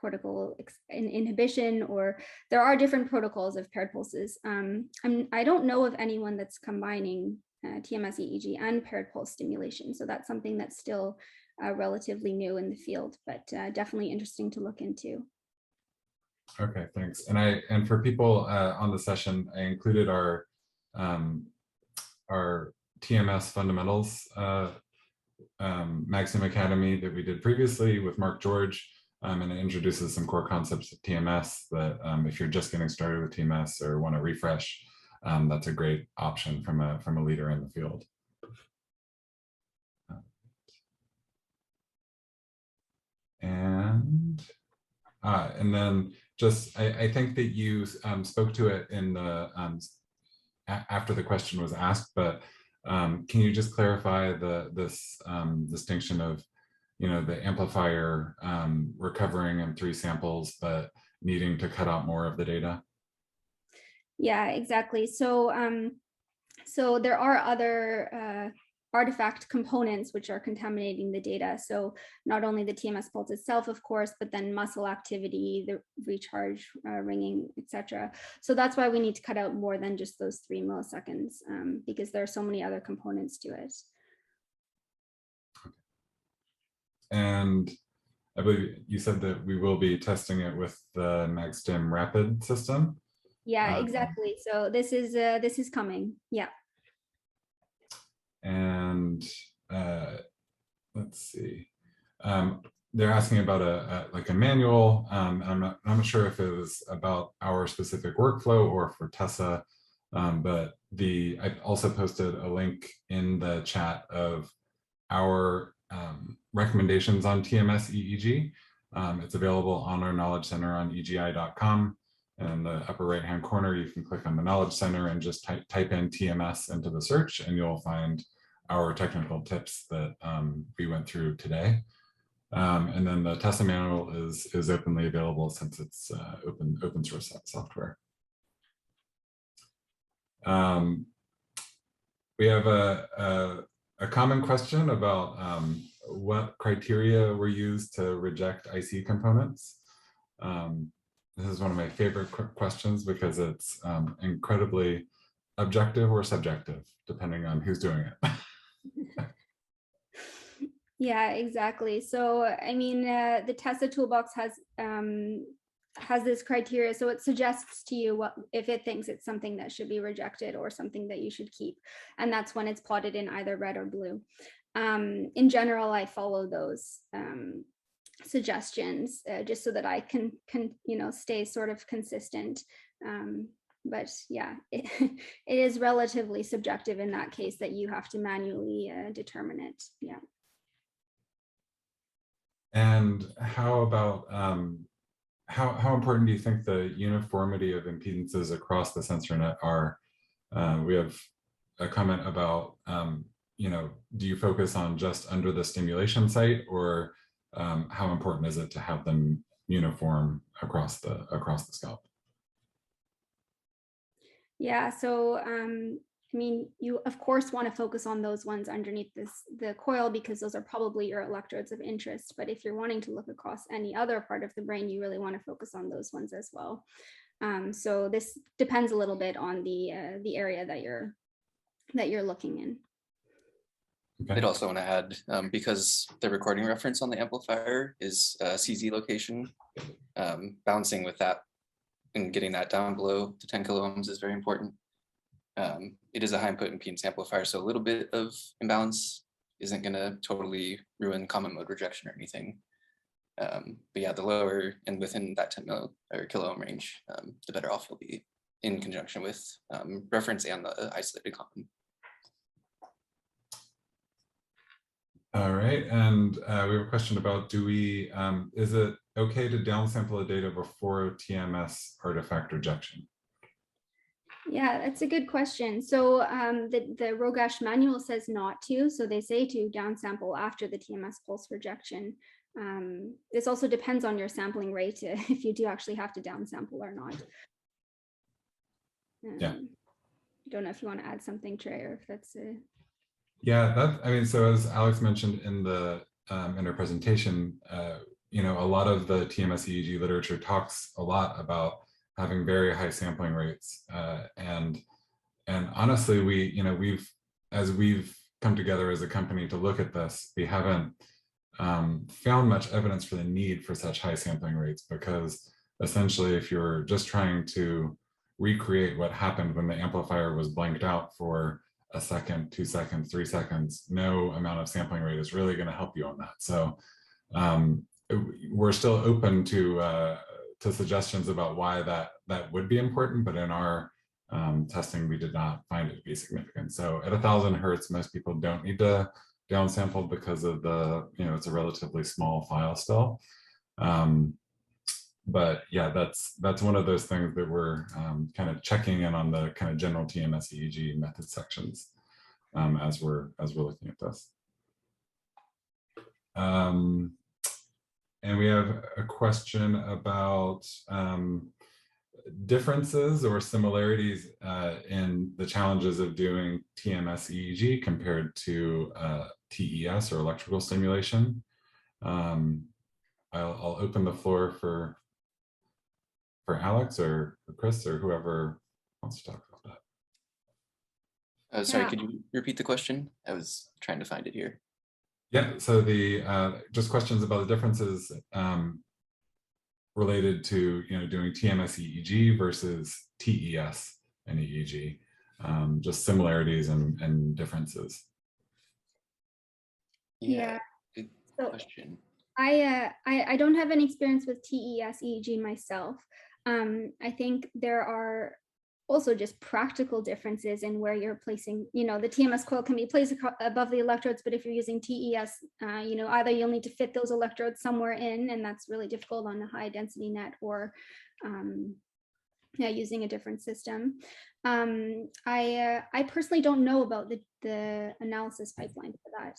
cortical inhibition, or there are different protocols of paired pulses. I don't know of anyone that's combining TMS EEG and paired pulse stimulation, so that's something that's still relatively new in the field, but definitely interesting to look into. Okay, thanks. And for people on the session, I included our TMS fundamentals Magstim Academy that we did previously with Mark George, and it introduces some core concepts of TMS that if you're just getting started with TMS or want to refresh, that's a great option from a leader in the field. And then just, I think that you spoke to it in the after the question was asked, but can you just clarify this distinction of, the amplifier recovering in 3 samples, but needing to cut out more of the data? Yeah, exactly. So so there are other artifact components which are contaminating the data. So not only the TMS pulse itself, of course, but then muscle activity, the recharge, ringing, etc. So that's why we need to cut out more than just those 3 milliseconds, because there are so many other components to it. And I believe you said that we will be testing it with the Magstim Rapid system. Yeah, exactly. So this is coming. Yeah. And let's see. They're asking about a manual. I'm not sure if it was about our specific workflow or for Tessa, but I also posted a link in the chat of our recommendations on TMS EEG. It's available on our Knowledge Center on EGI.com. And in the upper right-hand corner, you can click on the Knowledge Center and just type in TMS into the search, and you'll find our technical tips that we went through today. And then the Tessa manual is openly available since it's open source software. We have a common question about what criteria were used to reject IC components. This is one of my favorite questions because it's incredibly objective or subjective, depending on who's doing it. Yeah, exactly. So, I mean, the Tessa toolbox has this criteria, so it suggests to you what if it thinks it's something that should be rejected or something that you should keep, and that's when it's plotted in either red or blue. In general, I follow those suggestions just so that I can stay sort of consistent. But yeah, it is relatively subjective in that case that you have to manually determine it. Yeah. And how about how important do you think the uniformity of impedances across the sensor net are? We have a comment about do you focus on just under the stimulation site, or how important is it to have them uniform across the scalp? Yeah, so I mean, you of course want to focus on those ones underneath the coil, because those are probably your electrodes of interest. But if you're wanting to look across any other part of the brain, you really want to focus on those ones as well. So this depends a little bit on the area that you're looking in. I'd also want to add, because the recording reference on the amplifier is CZ location, balancing with that and getting that down below the 10 kilo ohms is very important. It is a high input impedance amplifier, so a little bit of imbalance isn't going to totally ruin common mode rejection or anything. But yeah, the lower and within that 10 kilo ohm range, the better off you'll be in conjunction with reference and the isolated common. All right, and we have a question about is it okay to downsample the data before TMS artifact rejection? Yeah, that's a good question. So the Rogash manual says not to, so they say to downsample after the TMS pulse rejection. This also depends on your sampling rate, if you do actually have to downsample or not. Yeah. Don't know if you want to add something, Trey, or if that's a... Yeah, I mean, so as Alex mentioned in her presentation, you know, a lot of the TMS EEG literature talks a lot about having very high sampling rates, and honestly, as we've come together as a company to look at this, we haven't found much evidence for the need for such high sampling rates, because essentially, if you're just trying to recreate what happened when the amplifier was blanked out for a second, 2 seconds, 3 seconds, no amount of sampling rate is really going to help you on that. So we're still open to suggestions about why that would be important, but in our testing, we did not find it to be significant. So at 1,000 Hertz, most people don't need to downsample because of the, you know, it's a relatively small file still. But yeah, that's one of those things that we're kind of checking in on the kind of general TMS EEG method sections as we're looking at this. And we have a question about differences or similarities in the challenges of doing TMS EEG compared to TES or electrical stimulation. I'll open the floor for Alex or Chris or whoever wants to talk about that. Sorry, Yeah. could you repeat the question? I was trying to find it here. Yeah, so the just questions about the differences related to, you know, doing TMS EEG versus TES and EEG, just similarities and differences. Yeah. Good So question. I don't have any experience with TES EEG myself. I think there are also just practical differences in where you're placing, you know, the TMS coil can be placed above the electrodes, but if you're using TES, you know, either you'll need to fit those electrodes somewhere in, and that's really difficult on a high density net, or yeah, using a different system. I personally don't know about the analysis pipeline for that.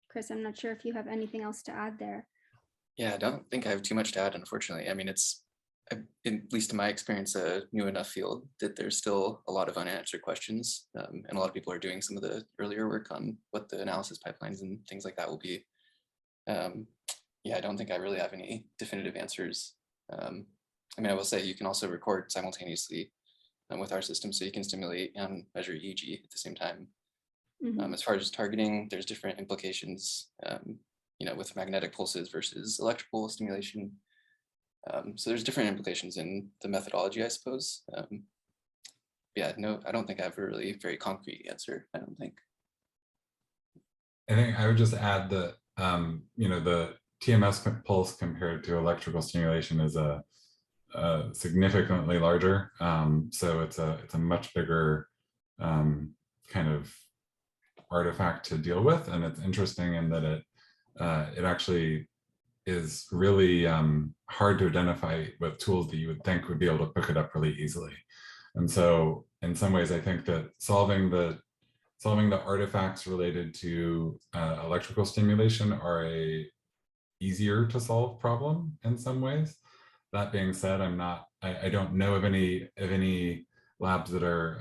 Chris, I'm not sure if you have anything else to add there. Yeah, I don't think I have too much to add, unfortunately. I mean, it's, at least in my experience, a new enough field that there's still a lot of unanswered questions. And a lot of people are doing some of the earlier work on what the analysis pipelines and things like that will be. Yeah, I don't think I really have any definitive answers. I mean, I will say you can also record simultaneously with our system, so you can stimulate and measure EEG at the same time. Mm-hmm. As far as targeting, there's different implications, you know, with magnetic pulses versus electrical stimulation. So there's different implications in the methodology, I suppose. Yeah, no, I don't think I have a really very concrete answer, I don't think. I think I would just add that, you know, the TMS pulse compared to electrical stimulation is a significantly larger. So it's a much bigger kind of artifact to deal with, and it's interesting in that it actually is really hard to identify with tools that you would think would be able to pick it up really easily. And so in some ways, I think that solving the artifacts related to electrical stimulation are a easier to solve problem in some ways. That being said, I don't know of any labs that are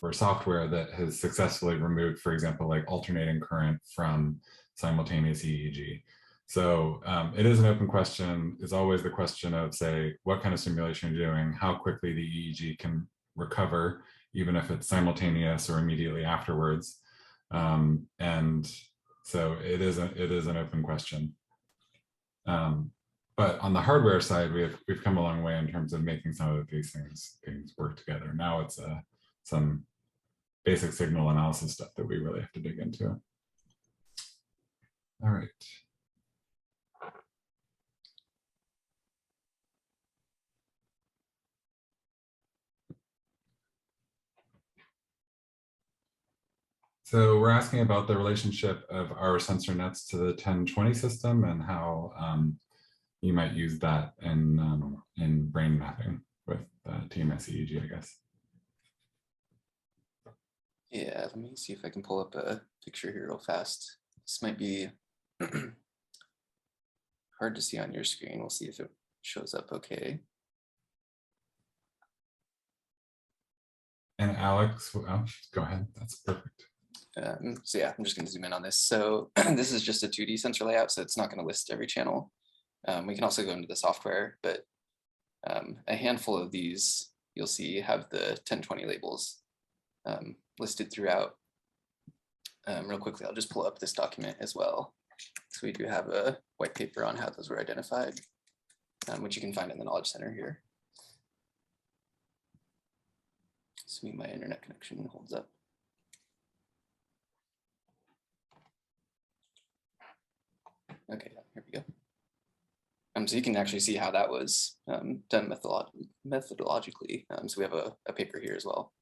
or software that has successfully removed, for example, like alternating current from simultaneous EEG. So it is an open question. It's always the question of, say, what kind of stimulation you're doing, how quickly the EEG can recover, even if it's simultaneous or immediately afterwards. And so it is an open question. But on the hardware side, we've come a long way in terms of making some of these things work together. Now it's some basic signal analysis stuff that we really have to dig into. All right. So we're asking about the relationship of our sensor nets to the 1020 system and how you might use that in brain mapping with TMS EEG, I guess. Yeah, let me see if I can pull up a picture here real fast. This might be hard to see on your screen. We'll see if it shows up okay. And Alex, oh, go ahead. That's perfect. So yeah, I'm just going to zoom in on this. So this is just a 2D sensor layout, so it's not going to list every channel. We can also go into the software, but a handful of these you'll see have the 1020 labels listed throughout. Real quickly, I'll just pull up this document as well. So we do have a white paper on how those were identified, which you can find in the Knowledge Center here. Assuming my internet connection holds up. Okay, here we go. So you can actually see how that was done methodologically. So we have a paper here as well.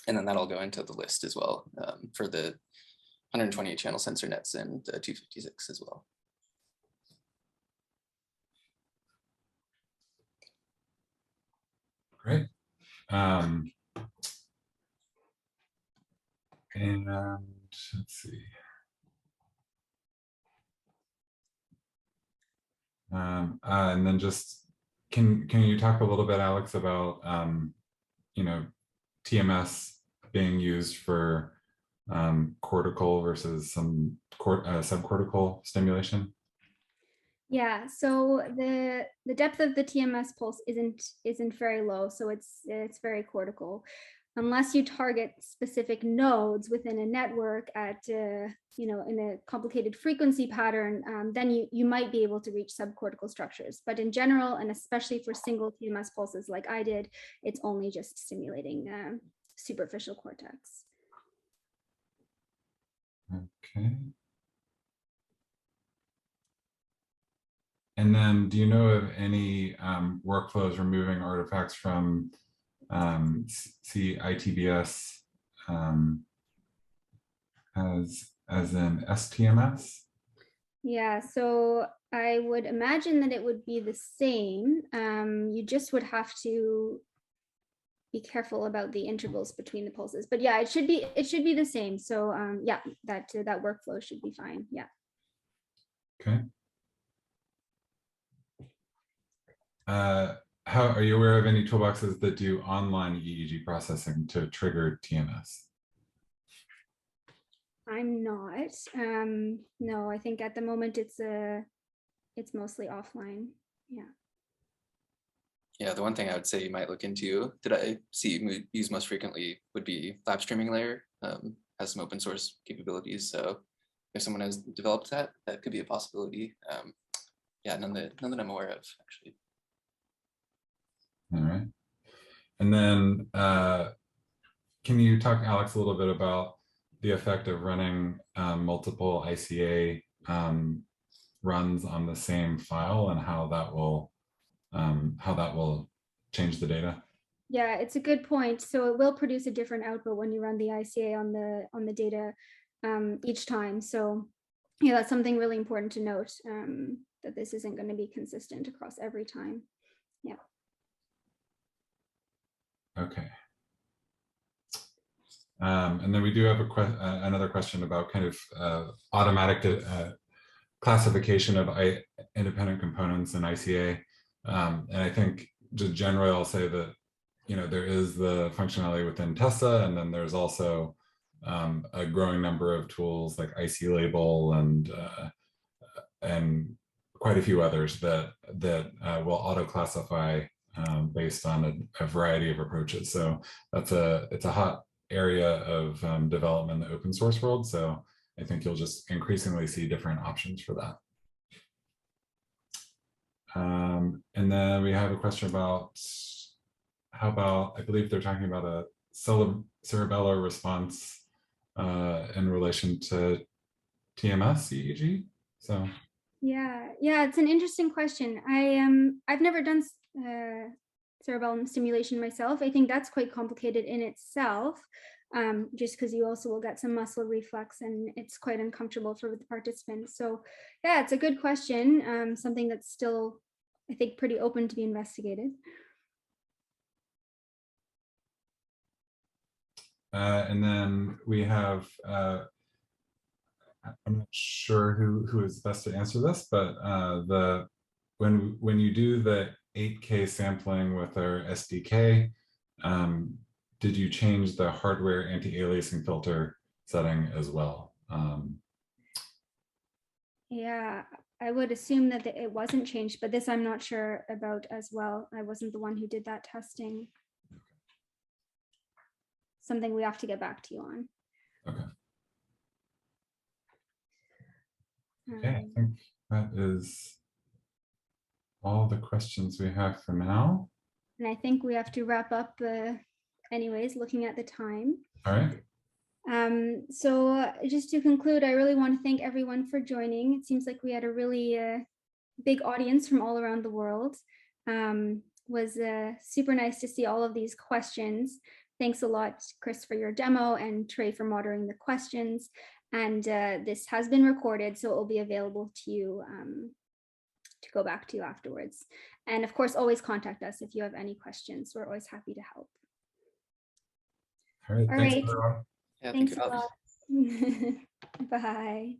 And then that'll go into the list as well for the 128 channel sensor nets and 256 as well. Great. And let's see. And then just can you talk a little bit, Alex, about TMS being used for cortical versus some subcortical stimulation? Yeah, so the depth of the TMS pulse isn't very low, so it's very cortical. Unless you target specific nodes within a network at in a complicated frequency pattern, then you might be able to reach subcortical structures. But in general, and especially for single TMS pulses like I did, it's only just stimulating superficial cortex. Okay. And then do you know of any workflows removing artifacts from CITBS as in STMS? Yeah, so I would imagine that it would be the same. You just would have to be careful about the intervals between the pulses. But yeah, it should be the same. So yeah, that workflow should be fine. Yeah. Okay. How are you aware of any toolboxes that do online EEG processing to trigger TMS? I'm not. No, I think at the moment it's mostly offline. Yeah. Yeah, the one thing I would say you might look into that I see used most frequently would be Lab Streaming Layer. Has some open source capabilities, so if someone has developed that, that could be a possibility. Yeah, none that I'm aware of actually. All right. And then can you talk, Alex, a little bit about the effect of running multiple ICA runs on the same file and how that will change the data? Yeah, it's a good point. So it will produce a different output when you run the ICA on the data each time. So yeah, that's something really important to note, that this isn't going to be consistent across every time. Yeah. Okay. And then we do have another question about kind of automatic classification of independent components in ICA. And I think just generally, I'll say that, there is the functionality within Tessa, and then there's also a growing number of tools like IC Label and quite a few others that will auto-classify based on a variety of approaches. So it's a hot area of development in the open source world. So I think you'll just increasingly see different options for that. And then we have a question about how about, I believe they're talking about a cerebellar response in relation to TMS EEG. So yeah, it's an interesting question. I've never done cerebellum stimulation myself. I think that's quite complicated in itself. just because you also will get some muscle reflex and it's quite uncomfortable for the participants. So yeah, it's a good question, something that's still, I think, pretty open to be investigated. And then we have, I'm not sure who is best to answer this, but when you do the 8K sampling with our SDK, did you change the hardware anti-aliasing filter setting as well? Yeah, I would assume that it wasn't changed, but this I'm not sure about as well. I wasn't the one who did that testing. Something we have to get back to you on. Okay. Okay, I think that is all the questions we have for now. And I think we have to wrap up anyways, looking at the time. All right. So just to conclude, I really want to thank everyone for joining. It seems like we had a really big audience from all around the world. Was super nice to see all of these questions. Thanks a lot, Chris, for your demo, and Trey for moderating the questions. And this has been recorded, so it will be available to you to go back to afterwards. And of course, always contact us if you have any questions. We're always happy to help. All right. All Thanks, right. everyone. Yeah, Thanks thank a you. lot. Bye.